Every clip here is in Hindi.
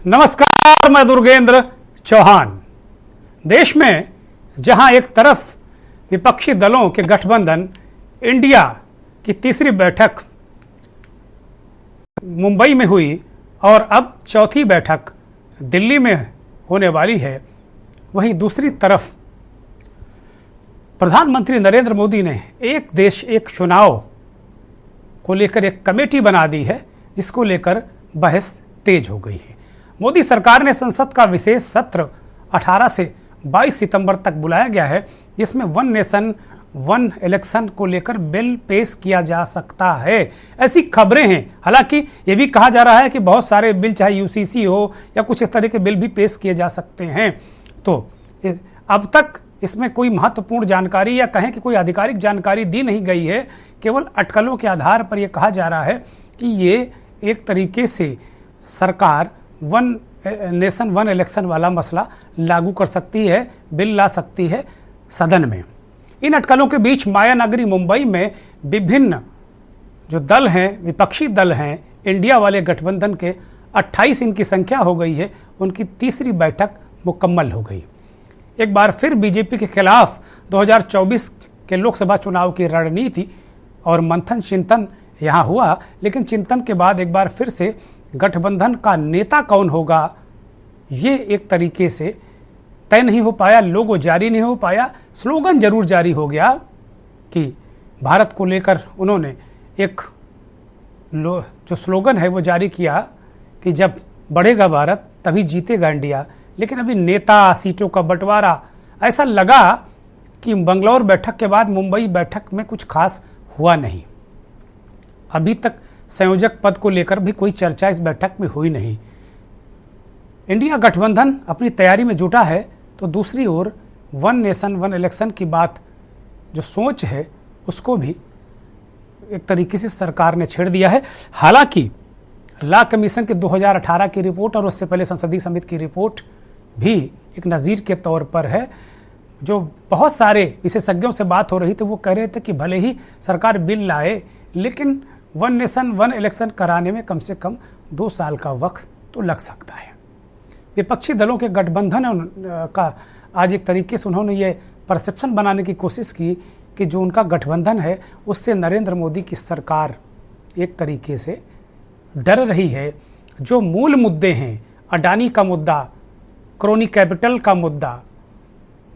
नमस्कार, मैं दुर्गेंद्र चौहान। देश में जहां एक तरफ विपक्षी दलों के गठबंधन इंडिया की तीसरी बैठक मुंबई में हुई और अब चौथी बैठक दिल्ली में होने वाली है, वहीं दूसरी तरफ प्रधानमंत्री नरेंद्र मोदी ने एक देश एक चुनाव को लेकर एक कमेटी बना दी है, जिसको लेकर बहस तेज हो गई है। मोदी सरकार ने संसद का विशेष सत्र 18 से 22 सितंबर तक बुलाया गया है, जिसमें वन नेशन वन इलेक्शन को लेकर बिल पेश किया जा सकता है, ऐसी खबरें हैं। हालांकि ये भी कहा जा रहा है कि बहुत सारे बिल, चाहे यूसीसी हो या कुछ इस तरह के बिल भी पेश किए जा सकते हैं। तो अब तक इसमें कोई महत्वपूर्ण जानकारी या कहें कि कोई आधिकारिक जानकारी दी नहीं गई है। केवल अटकलों के आधार पर यह कहा जा रहा है कि ये एक तरीके से सरकार वन नेशन वन इलेक्शन वाला मसला लागू कर सकती है, बिल ला सकती है सदन में। इन अटकलों के बीच मायानगरी मुंबई में विभिन्न जो दल हैं, विपक्षी दल हैं, इंडिया वाले गठबंधन के 28 इनकी संख्या हो गई है, उनकी तीसरी बैठक मुकम्मल हो गई। एक बार फिर बीजेपी के खिलाफ 2024 के लोकसभा चुनाव की रणनीति और मंथन चिंतन यहाँ हुआ, लेकिन चिंतन के बाद एक बार फिर से गठबंधन का नेता कौन होगा ये एक तरीके से तय नहीं हो पाया, लोगो जारी नहीं हो पाया। स्लोगन जरूर जारी हो गया कि भारत को लेकर उन्होंने एक जो स्लोगन है वो जारी किया कि जब बढ़ेगा भारत तभी जीतेगा इंडिया। लेकिन अभी नेता, सीटों का बंटवारा, ऐसा लगा कि बंगलौर बैठक के बाद मुंबई बैठक में कुछ खास हुआ नहीं। अभी तक संयोजक पद को लेकर भी कोई चर्चा इस बैठक में हुई नहीं। इंडिया गठबंधन अपनी तैयारी में जुटा है, तो दूसरी ओर वन नेशन वन इलेक्शन की बात जो सोच है उसको भी एक तरीके से सरकार ने छेड़ दिया है। हालांकि लॉ कमीशन के 2018 की रिपोर्ट और उससे पहले संसदीय समिति की रिपोर्ट भी एक नज़ीर के तौर पर है। जो बहुत सारे विशेषज्ञों से बात हो रही थी, वो कह रहे थे कि भले ही सरकार बिल लाए, लेकिन वन नेशन वन इलेक्शन कराने में कम से कम 2 साल का वक्त तो लग सकता है। विपक्षी दलों के गठबंधन का आज एक तरीके से उन्होंने ये परसेप्शन बनाने की कोशिश की कि जो उनका गठबंधन है उससे नरेंद्र मोदी की सरकार एक तरीके से डर रही है। जो मूल मुद्दे हैं, अडानी का मुद्दा, क्रोनी कैपिटल का मुद्दा,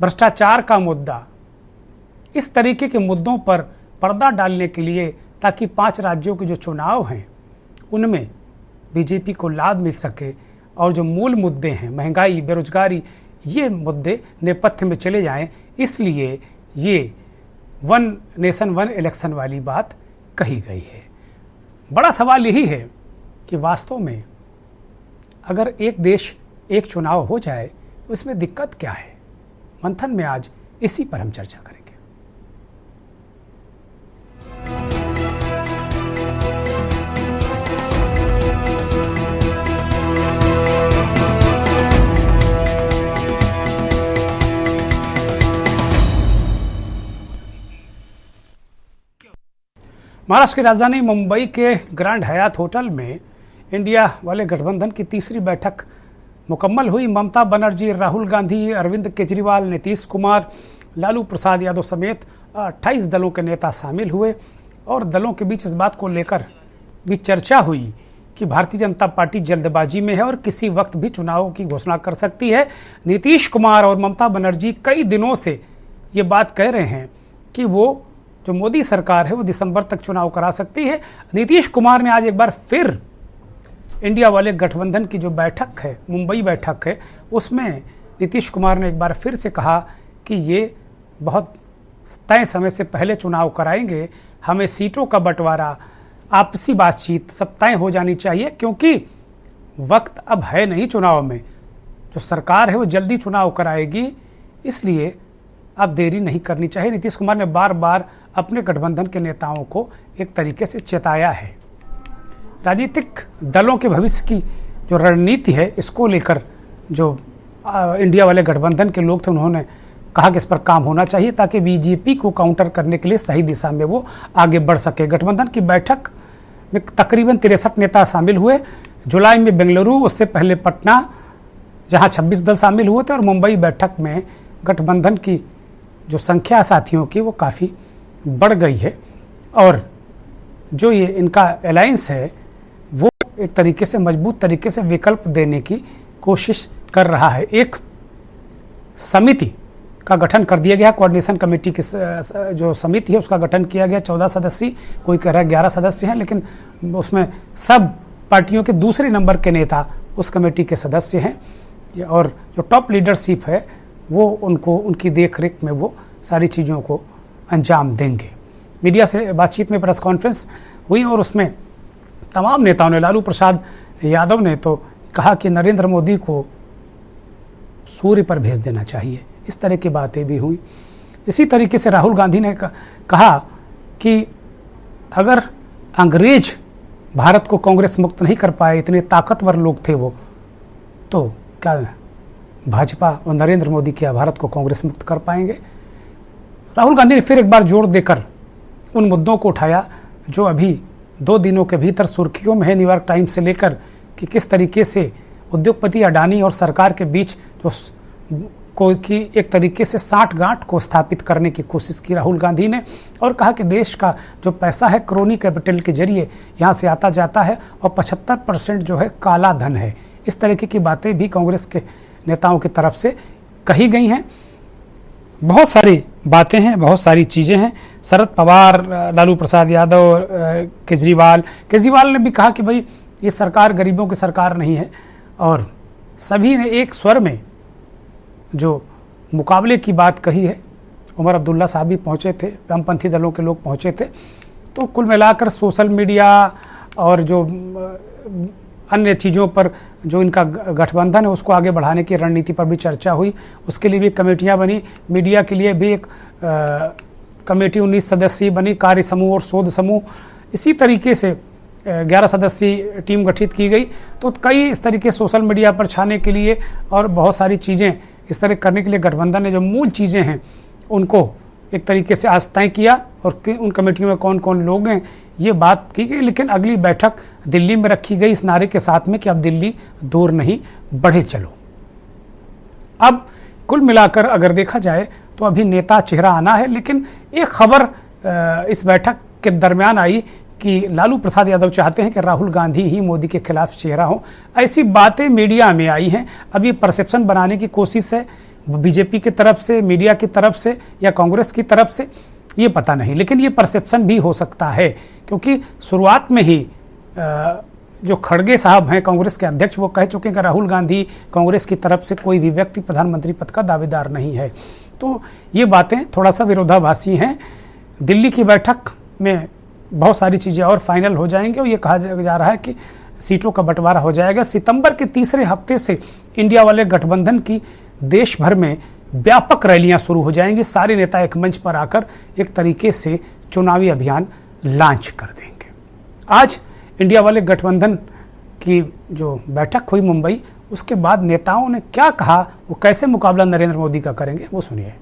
भ्रष्टाचार का मुद्दा, इस तरीके के मुद्दों पर पर्दा डालने के लिए, ताकि 5 राज्यों के जो चुनाव हैं उनमें बीजेपी को लाभ मिल सके और जो मूल मुद्दे हैं, महंगाई, बेरोजगारी, ये मुद्दे नेपथ्य में चले जाएं, इसलिए ये वन नेशन वन इलेक्शन वाली बात कही गई है। बड़ा सवाल यही है कि वास्तव में अगर एक देश एक चुनाव हो जाए तो इसमें दिक्कत क्या है। मंथन में आज इसी पर हम चर्चा करेंगे। महाराष्ट्र की राजधानी मुंबई के ग्रैंड हयात होटल में इंडिया वाले गठबंधन की तीसरी बैठक मुकम्मल हुई। ममता बनर्जी, राहुल गांधी, अरविंद केजरीवाल, नीतीश कुमार, लालू प्रसाद यादव समेत 28 दलों के नेता शामिल हुए और दलों के बीच इस बात को लेकर भी चर्चा हुई कि भारतीय जनता पार्टी जल्दबाजी में है और किसी वक्त भी चुनाव की घोषणा कर सकती है। नीतीश कुमार और ममता बनर्जी कई दिनों से ये बात कह रहे हैं कि वो जो मोदी सरकार है वो दिसंबर तक चुनाव करा सकती है। नीतीश कुमार ने आज एक बार फिर इंडिया वाले गठबंधन की जो बैठक है, मुंबई बैठक है, उसमें नीतीश कुमार ने एक बार फिर से कहा कि ये बहुत तय समय से पहले चुनाव कराएंगे, हमें सीटों का बंटवारा, आपसी बातचीत सब तय हो जानी चाहिए, क्योंकि वक्त अब है नहीं चुनाव में। जो सरकार है वो जल्दी चुनाव कराएगी, इसलिए अब देरी नहीं करनी चाहिए। नीतीश कुमार ने बार बार अपने गठबंधन के नेताओं को एक तरीके से चेताया है। राजनीतिक दलों के भविष्य की जो रणनीति है, इसको लेकर जो इंडिया वाले गठबंधन के लोग थे, उन्होंने कहा कि इस पर काम होना चाहिए ताकि बीजेपी को काउंटर करने के लिए सही दिशा में वो आगे बढ़ सके। गठबंधन की बैठक में तकरीबन 63 नेता शामिल हुए, जुलाई में बेंगलुरु, उससे पहले पटना, जहां 26 दल शामिल हुए थे, और मुंबई बैठक में गठबंधन की जो संख्या साथियों की वो काफ़ी बढ़ गई है। और जो ये इनका अलायंस है वो एक तरीके से मजबूत तरीके से विकल्प देने की कोशिश कर रहा है। एक समिति का गठन कर दिया गया, कोऑर्डिनेशन कमेटी की जो समिति है उसका गठन किया गया, 14 सदस्यीय, कोई कह रहा है 11 सदस्य हैं, लेकिन उसमें सब पार्टियों के दूसरे नंबर के नेता उस कमेटी के सदस्य हैं, और जो टॉप लीडरशिप है वो उनको उनकी देखरेख में वो सारी चीज़ों को अंजाम देंगे। मीडिया से बातचीत में प्रेस कॉन्फ्रेंस हुई और उसमें तमाम नेताओं ने, लालू प्रसाद यादव ने तो कहा कि नरेंद्र मोदी को सूर्य पर भेज देना चाहिए, इस तरह की बातें भी हुई। इसी तरीके से राहुल गांधी ने कहा कि अगर अंग्रेज भारत को कांग्रेस मुक्त नहीं कर पाए, इतने ताकतवर लोग थे वो, तो क्या भाजपा और नरेंद्र मोदी क्या भारत को कांग्रेस मुक्त कर पाएंगे। राहुल गांधी ने फिर एक बार जोर देकर उन मुद्दों को उठाया जो अभी 2 दिनों के भीतर सुर्खियों में है, न्यूयॉर्क टाइम्स से लेकर कि किस तरीके से उद्योगपति अडानी और सरकार के बीच जो की एक तरीके से साठगांठ को स्थापित करने की कोशिश की राहुल गांधी ने, और कहा कि देश का जो पैसा है क्रोनी कैपिटल के जरिए यहाँ से आता जाता है और 75% जो है काला धन है। इस तरीके की बातें भी कांग्रेस के नेताओं की तरफ से कही गई हैं। बहुत सारी बातें हैं, बहुत सारी चीज़ें हैं। शरद पवार, लालू प्रसाद यादव, केजरीवाल ने भी कहा कि भाई ये सरकार गरीबों की सरकार नहीं है, और सभी ने एक स्वर में जो मुकाबले की बात कही है। उमर अब्दुल्ला साहब भी पहुँचे थे, वामपंथी दलों के लोग पहुँचे थे। तो कुल मिलाकर सोशल मीडिया और जो अन्य चीज़ों पर जो इनका गठबंधन है उसको आगे बढ़ाने की रणनीति पर भी चर्चा हुई। उसके लिए भी कमेटियां बनी, मीडिया के लिए भी एक कमेटी 19 सदस्यीय बनी, कार्य समूह और शोध समूह। इसी तरीके से 11 सदस्यीय टीम गठित की गई। तो कई इस तरीके सोशल मीडिया पर छाने के लिए और बहुत सारी चीज़ें इस तरह करने के लिए गठबंधन ने जो मूल चीज़ें हैं उनको एक तरीके से आज तय किया, और उन कमेटियों में कौन कौन लोग हैं ये बात की गई। लेकिन अगली बैठक दिल्ली में रखी गई इस नारे के साथ में कि अब दिल्ली दूर नहीं बढ़े चलो। अब कुल मिलाकर अगर देखा जाए तो अभी नेता चेहरा आना है, लेकिन एक खबर इस बैठक के दरमियान आई कि लालू प्रसाद यादव चाहते हैं कि राहुल गांधी ही मोदी के खिलाफ चेहरा हो। ऐसी बातें मीडिया में आई हैं। अब ये परसेप्शन बनाने की कोशिश है बीजेपी की तरफ से, मीडिया की तरफ से या कांग्रेस की तरफ से, ये पता नहीं, लेकिन ये परसेप्शन भी हो सकता है, क्योंकि शुरुआत में ही जो खड़गे साहब हैं कांग्रेस के अध्यक्ष, वो कह चुके हैं कि राहुल गांधी कांग्रेस की तरफ से कोई भी व्यक्ति प्रधानमंत्री पद का दावेदार नहीं है। तो ये बातें थोड़ा सा विरोधाभासी हैं। दिल्ली की बैठक में बहुत सारी चीज़ें और फाइनल हो जाएंगी, और ये कहा जा रहा है कि सीटों का बंटवारा हो जाएगा। सितंबर के तीसरे हफ्ते से इंडिया वाले गठबंधन की देश भर में व्यापक रैलियां शुरू हो जाएंगी। सारे नेता एक मंच पर आकर एक तरीके से चुनावी अभियान लॉन्च कर देंगे। आज इंडिया वाले गठबंधन की जो बैठक हुई मुंबई, उसके बाद नेताओं ने क्या कहा, वो कैसे मुकाबला नरेंद्र मोदी का करेंगे, वो सुनिए।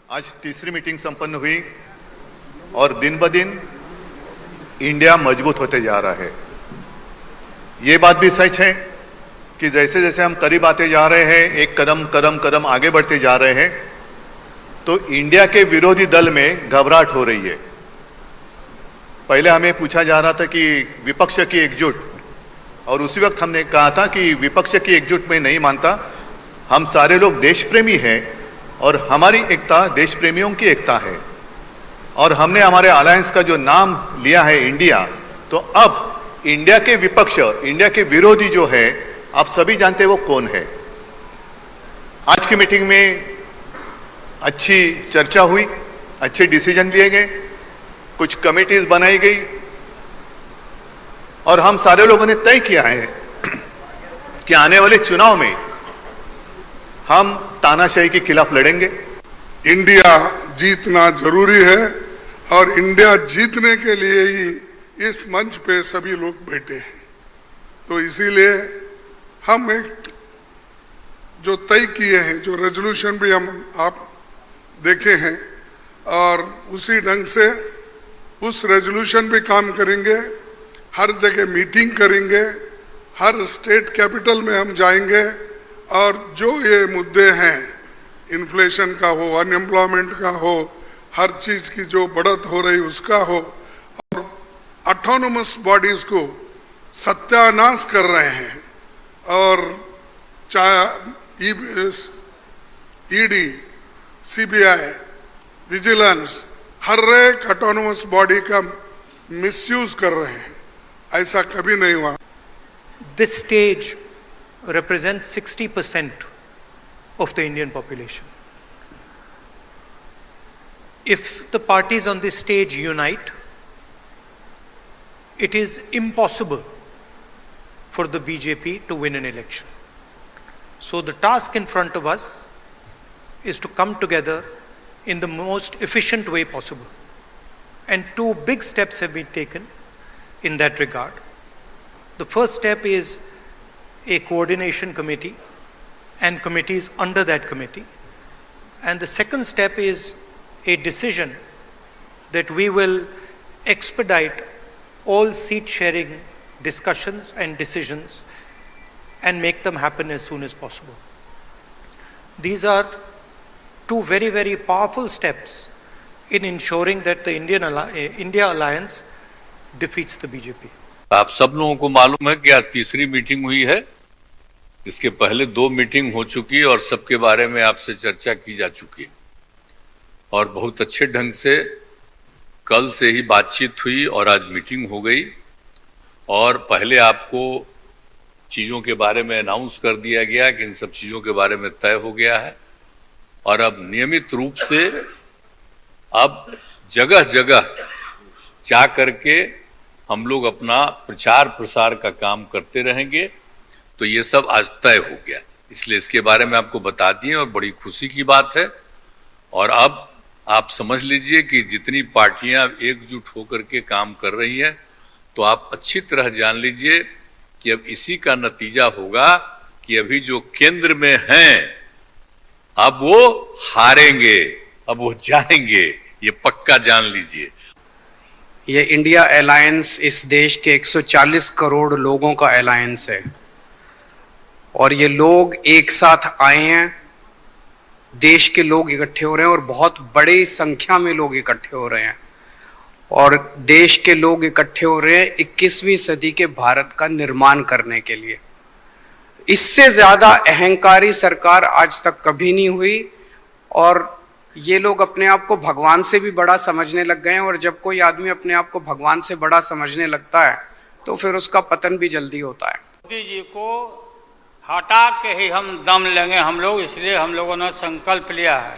आज तीसरी मीटिंग संपन्न हुई और दिन ब दिन इंडिया मजबूत होते जा रहा है। ये बात भी सच है कि जैसे जैसे हम करीब आते जा रहे हैं, एक कदम आगे बढ़ते जा रहे हैं, तो इंडिया के विरोधी दल में घबराहट हो रही है। पहले हमें पूछा जा रहा था कि विपक्ष की एकजुट, और उसी वक्त हमने कहा था कि विपक्ष की एकजुट में नहीं मानता, हम सारे लोग देश प्रेमी हैं और हमारी एकता देश प्रेमियों की एकता है। और हमने हमारे अलायंस का जो नाम लिया है इंडिया, तो अब इंडिया के विपक्ष, इंडिया के विरोधी जो है, आप सभी जानते हैं वो कौन है। आज की मीटिंग में अच्छी चर्चा हुई, अच्छे डिसीजन लिए गए, कुछ कमिटीज बनाई गई, और हम सारे लोगों ने तय किया है कि आने वाले चुनाव में हम तानाशाही के खिलाफ लड़ेंगे। इंडिया जीतना जरूरी है, और इंडिया जीतने के लिए ही इस मंच पे सभी लोग बैठे हैं। तो इसीलिए हम एक जो तय किए हैं, जो रेजोल्यूशन भी हम आप देखे हैं, और उसी ढंग से उस रेजोल्यूशन पे काम करेंगे, हर जगह मीटिंग करेंगे, हर स्टेट कैपिटल में हम जाएंगे और जो ये मुद्दे हैं, इन्फ्लेशन का हो, अनएम्प्लॉयमेंट का हो, हर चीज की जो बढ़त हो रही उसका हो, और ऑटोनोमस बॉडीज को सत्यानाश कर रहे हैं, और चाहे ईडी, सीबीआई, विजिलेंस, हर एक ऑटोनोमस बॉडी का मिसयूज कर रहे हैं। ऐसा कभी नहीं हुआ। This stage represents 60% of the Indian population. If the parties on this stage unite, it is impossible for the BJP to win an election. So the task in front of us is to come together in the most efficient way possible. And two big steps have been taken in that regard. The first step is a coordination committee and committees under that committee. And the second step is a decision that we will expedite all seat sharing discussions and decisions and make them happen as soon as possible. These are two very, very powerful steps in ensuring that the India Alliance defeats the BJP. आप सब लोगों को मालूम है कि आज तीसरी मीटिंग हुई है। इसके पहले 2 मीटिंग हो चुकी है और सबके बारे में आपसे चर्चा की जा चुकी है और बहुत अच्छे ढंग से कल से ही बातचीत हुई और आज मीटिंग हो गई। और पहले आपको चीज़ों के बारे में अनाउंस कर दिया गया कि इन सब चीज़ों के बारे में तय हो गया है और अब नियमित रूप से अब जगह जगह जा करके हम लोग अपना प्रचार प्रसार का काम करते रहेंगे। तो ये सब आज तय हो गया, इसलिए इसके बारे में आपको बता दिए और बड़ी खुशी की बात है। और अब आप समझ लीजिए कि जितनी पार्टियां एकजुट होकर के काम कर रही हैं, तो आप अच्छी तरह जान लीजिए कि अब इसी का नतीजा होगा कि अभी जो केंद्र में हैं अब वो हारेंगे, अब वो जाएंगे, ये पक्का जान लीजिए। ये इंडिया अलायंस इस देश के 140 करोड़ लोगों का अलायंस है और ये लोग एक साथ आए हैं। देश के लोग इकट्ठे हो रहे हैं और बहुत बड़ी संख्या में लोग इकट्ठे हो रहे हैं और देश के लोग इकट्ठे हो रहे हैं 21वीं सदी के भारत का निर्माण करने के लिए। इससे ज्यादा अहंकारी सरकार आज तक कभी नहीं हुई और ये लोग अपने आप को भगवान से भी बड़ा समझने लग गए हैं और जब कोई आदमी अपने आप को भगवान से बड़ा समझने लगता है तो फिर उसका पतन भी जल्दी होता है। मोदी जी को हटा के ही हम दम लेंगे हम लोग, इसलिए हम लोगों ने संकल्प लिया है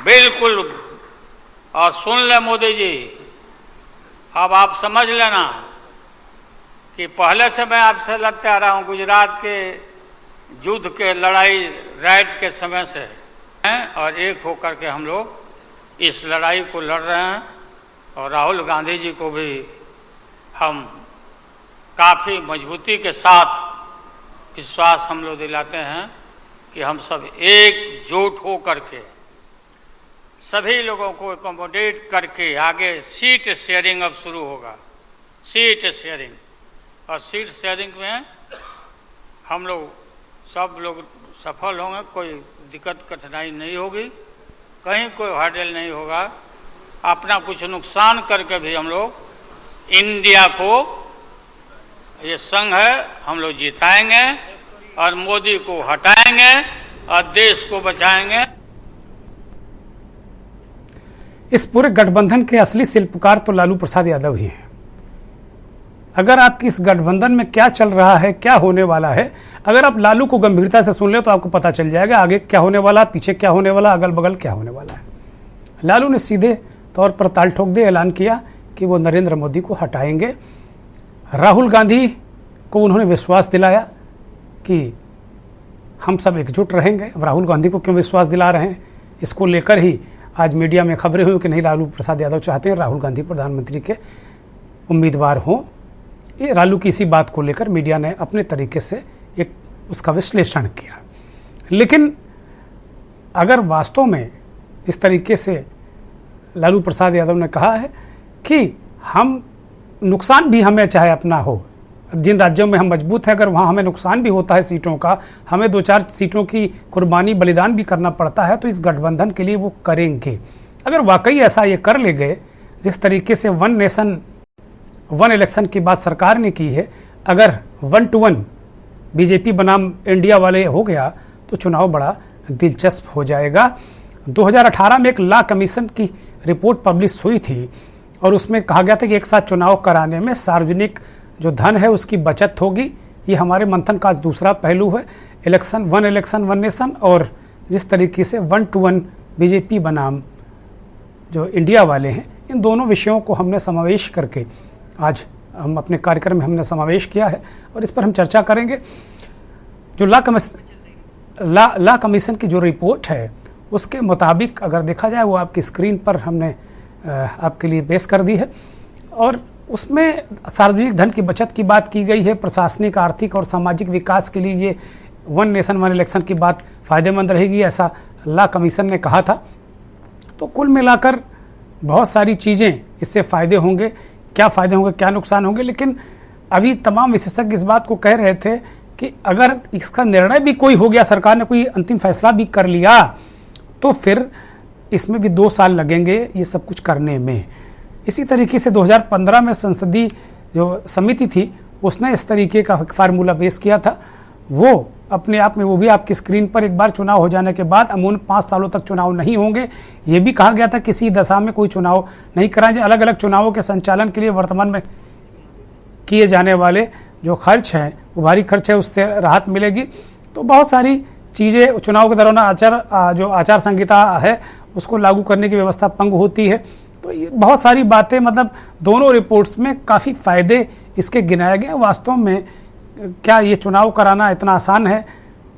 बिल्कुल। और सुन ले मोदी जी, अब आप समझ लेना कि पहले से मैं आपसे लड़ते आ रहा हूँ, गुजरात के युद्ध के लड़ाई राइट के समय से हैं और एक होकर के हम लोग इस लड़ाई को लड़ रहे हैं। और राहुल गांधी जी को भी हम काफ़ी मजबूती के साथ विश्वास हम लोग दिलाते हैं कि हम सब एकजुट हो करके सभी लोगों को एकोमोडेट करके आगे सीट शेयरिंग अब शुरू होगा, सीट शेयरिंग। और सीट शेयरिंग में हम लोग सब लोग सफल होंगे, कोई दिक्कत कठिनाई नहीं होगी, कहीं कोई हर्डल नहीं होगा। अपना कुछ नुकसान करके भी हम लोग इंडिया को, ये संघ है, हम लोग जिताएंगे और मोदी को हटाएंगे और देश को बचाएंगे। इस पूरे गठबंधन के असली शिल्पकार तो लालू प्रसाद यादव ही हैं। अगर आपकी इस गठबंधन में क्या चल रहा है, क्या होने वाला है, अगर आप लालू को गंभीरता से सुन ले तो आपको पता चल जाएगा आगे क्या होने वाला, पीछे क्या होने वाला, अगल बगल क्या होने वाला है। लालू ने सीधे तौर पर ताल ठोक दे, ऐलान किया कि वो नरेंद्र मोदी को हटाएंगे। राहुल गांधी को उन्होंने विश्वास दिलाया कि हम सब एकजुट रहेंगे। राहुल गांधी को क्यों विश्वास दिला रहे हैं, इसको लेकर ही आज मीडिया में खबरें हुई कि नहीं, लालू प्रसाद यादव चाहते हैं राहुल गांधी प्रधानमंत्री के उम्मीदवार हों। ये लालू की इसी बात को लेकर मीडिया ने अपने तरीके से एक उसका विश्लेषण किया। लेकिन अगर वास्तव में इस तरीके से लालू प्रसाद यादव ने कहा है कि हम नुकसान भी हमें चाहे अपना हो, जिन राज्यों में हम मजबूत हैं अगर वहाँ हमें नुकसान भी होता है सीटों का, हमें 2-4 सीटों की कुर्बानी बलिदान भी करना पड़ता है, तो इस गठबंधन के लिए वो करेंगे। अगर वाकई ऐसा ये कर ले गए जिस तरीके से 1 नेशन 1 इलेक्शन की बात सरकार ने की है, अगर 1 to 1 बीजेपी बनाम इंडिया वाले हो गया तो चुनाव बड़ा दिलचस्प हो जाएगा। 2018 में एक लॉ कमीशन की रिपोर्ट पब्लिश हुई थी और उसमें कहा गया था कि एक साथ चुनाव कराने में सार्वजनिक जो धन है उसकी बचत होगी। ये हमारे मंथन का आज दूसरा पहलू है। इलेक्शन 1 नेशन और जिस तरीके से 1 to 1 बीजेपी बनाम जो इंडिया वाले हैं, इन दोनों विषयों को हमने समावेश करके आज हम अपने कार्यक्रम में हमने समावेश किया है और इस पर हम चर्चा करेंगे। जो लॉ कमीशन की जो रिपोर्ट है उसके मुताबिक अगर देखा जाए, वो आपकी स्क्रीन पर हमने आपके लिए पेश कर दी है और उसमें सार्वजनिक धन की बचत की बात की गई है। प्रशासनिक, आर्थिक और सामाजिक विकास के लिए ये 1 नेशन 1 इलेक्शन की बात फ़ायदेमंद रहेगी, ऐसा लॉ कमीशन ने कहा था। तो कुल मिलाकर बहुत सारी चीज़ें इससे फ़ायदे होंगे, क्या फ़ायदे होंगे क्या नुकसान होंगे, लेकिन अभी तमाम विशेषज्ञ इस बात को कह रहे थे कि अगर इसका निर्णय भी कोई हो गया, सरकार ने कोई अंतिम फैसला भी कर लिया, तो फिर इसमें भी 2 साल लगेंगे ये सब कुछ करने में। इसी तरीके से 2015 में संसदीय जो समिति थी उसने इस तरीके का फार्मूला पेश किया था। वो अपने आप में, वो भी आपकी स्क्रीन पर, एक बार चुनाव हो जाने के बाद अमूमन 5 सालों तक चुनाव नहीं होंगे। ये भी कहा गया था किसी दशा में कोई चुनाव नहीं कराए जाए। अलग अलग चुनावों के संचालन के लिए वर्तमान में किए जाने वाले जो खर्च हैं, वो भारी खर्च है, उससे राहत मिलेगी। तो बहुत सारी चीज़ें चुनाव के दौरान आचार संहिता है उसको लागू करने की व्यवस्था भंग होती है। तो ये बहुत सारी बातें, मतलब दोनों रिपोर्ट्स में काफ़ी फ़ायदे इसके गिनाए गए। वास्तव में क्या ये चुनाव कराना इतना आसान है?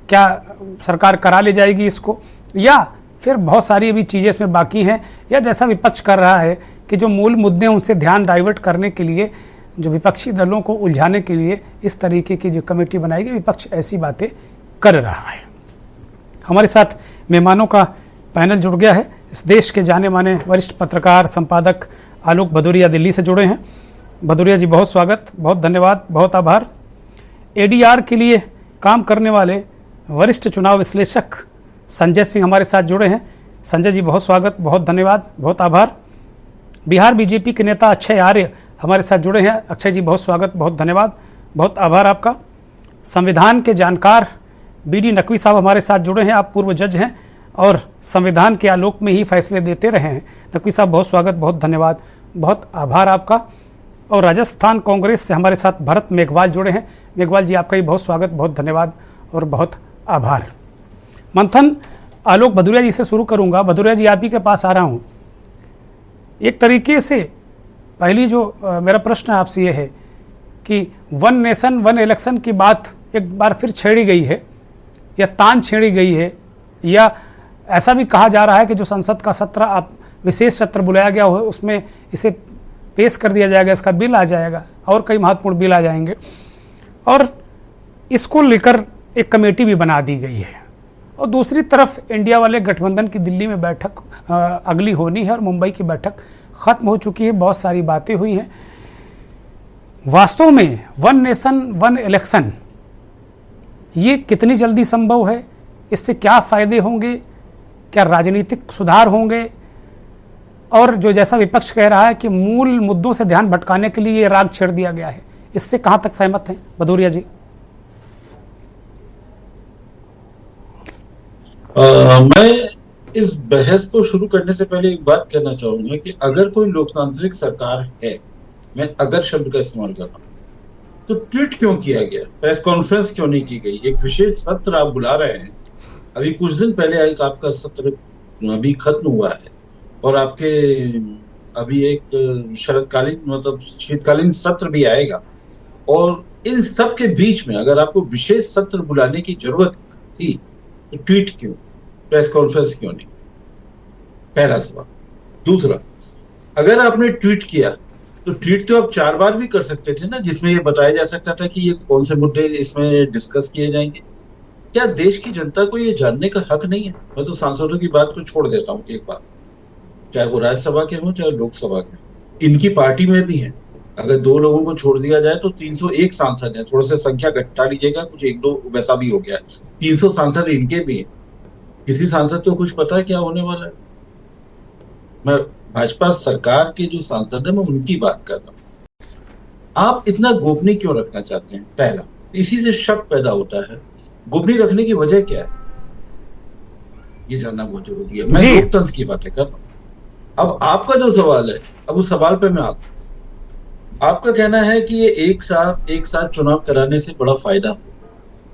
क्या सरकार करा ले जाएगी इसको, या फिर बहुत सारी अभी चीज़ें इसमें बाकी हैं, या जैसा विपक्ष कर रहा है कि जो मूल मुद्दे हैं उनसे ध्यान डाइवर्ट करने के लिए, जो विपक्षी दलों को उलझाने के लिए इस तरीके की जो कमेटी बनाएगी, विपक्ष ऐसी बातें कर रहा है। हमारे साथ मेहमानों का पैनल जुड़ गया है। इस देश के जाने माने वरिष्ठ पत्रकार संपादक आलोक भदौरिया दिल्ली से जुड़े हैं। भदौरिया जी, बहुत स्वागत, बहुत धन्यवाद, बहुत आभार। एडीआर के लिए काम करने वाले वरिष्ठ चुनाव विश्लेषक संजय सिंह हमारे साथ जुड़े हैं। संजय जी, बहुत स्वागत, बहुत धन्यवाद, बहुत आभार। बिहार बीजेपी के नेता अक्षय आर्य हमारे साथ जुड़े हैं। अक्षय जी, बहुत स्वागत, बहुत धन्यवाद, बहुत आभार आपका। संविधान के जानकार BD नकवी साहब हमारे साथ जुड़े हैं। आप पूर्व जज हैं और संविधान के आलोक में ही फैसले देते रहे हैं। नकवी साहब, बहुत स्वागत, बहुत धन्यवाद, बहुत आभार आपका। और राजस्थान कांग्रेस से हमारे साथ भरत मेघवाल जुड़े हैं। मेघवाल जी, आपका भी बहुत स्वागत, बहुत धन्यवाद और बहुत आभार। मंथन आलोक भदौरिया जी से शुरू करूंगा। भदौरिया जी, आप ही के पास आ रहा हूं। एक तरीके से पहली जो मेरा प्रश्न आपसे ये है कि 1 नेशन 1 इलेक्शन की बात एक बार फिर छेड़ी गई है, या तान छेड़ी गई है, या ऐसा भी कहा जा रहा है कि जो संसद का सत्र, आप विशेष सत्र बुलाया गया हो, उसमें इसे पेश कर दिया जाएगा, इसका बिल आ जाएगा और कई महत्वपूर्ण बिल आ जाएंगे, और इसको लेकर एक कमेटी भी बना दी गई है। और दूसरी तरफ इंडिया वाले गठबंधन की दिल्ली में बैठक अगली होनी है और मुंबई की बैठक ख़त्म हो चुकी है, बहुत सारी बातें हुई हैं। वास्तव में 1 नेशन 1 इलेक्शन ये कितनी जल्दी संभव है? इससे क्या फ़ायदे होंगे? क्या राजनीतिक सुधार होंगे? और जो जैसा विपक्ष कह रहा है कि मूल मुद्दों से ध्यान भटकाने के लिए ये राग छेड़ दिया गया है, इससे कहाँ तक सहमत हैं भदौरिया जी? मैं इस बहस को शुरू करने से पहले एक बात कहना चाहूंगा कि अगर कोई लोकतांत्रिक सरकार है, मैं अगर शब्द का इस्तेमाल कर रहा हूं, तो ट्वीट क्यों किया गया, प्रेस कॉन्फ्रेंस क्यों नहीं की गई? एक विशेष सत्र आप बुला रहे हैं, अभी कुछ दिन पहले एक आपका सत्र अभी खत्म हुआ है और आपके अभी एक शरदकालीन मतलब शीतकालीन सत्र भी आएगा, और इन सब के बीच में अगर आपको विशेष सत्र बुलाने की जरूरत थी तो ट्वीट क्यों, प्रेस कॉन्फ्रेंस क्यों नहीं? पहला सवाल। दूसरा, अगर आपने ट्वीट किया तो ट्वीट तो आप 4 बार भी कर सकते थे ना, जिसमें ये बताया जा सकता था कि ये कौन से मुद्दे इसमें डिस्कस किए जाएंगे। क्या देश की जनता को ये जानने का हक नहीं है? मैं तो सांसदों की बात को छोड़ देता हूँ एक बार, चाहे वो राज्यसभा के हों चाहे लोकसभा के, इनकी पार्टी में भी हैं। अगर 2 लोगों को छोड़ दिया जाए तो 301 सांसद हैं। थोड़ा सा संख्या घटा लीजिएगा, कुछ 1-2 वैसा भी हो गया। 300 सांसद इनके भी हैं। किसी सांसद को कुछ पता है क्या होने वाला है? मैं भाजपा सरकार के जो सांसद है मैं उनकी बात कर रहा हूं। आप इतना गोपनीय क्यों रखना चाहते हैं? पहला, इसी से शक पैदा होता है। गोपनीय रखने की वजह क्या है, ये जानना बहुत जरूरी है। मैं लोकतंत्र की बातें कर रहा हूं। अब आपका जो सवाल है, अब उस सवाल पे मैं आता हूं। आपका कहना है कि ये एक साथ चुनाव कराने से बड़ा फायदा हो।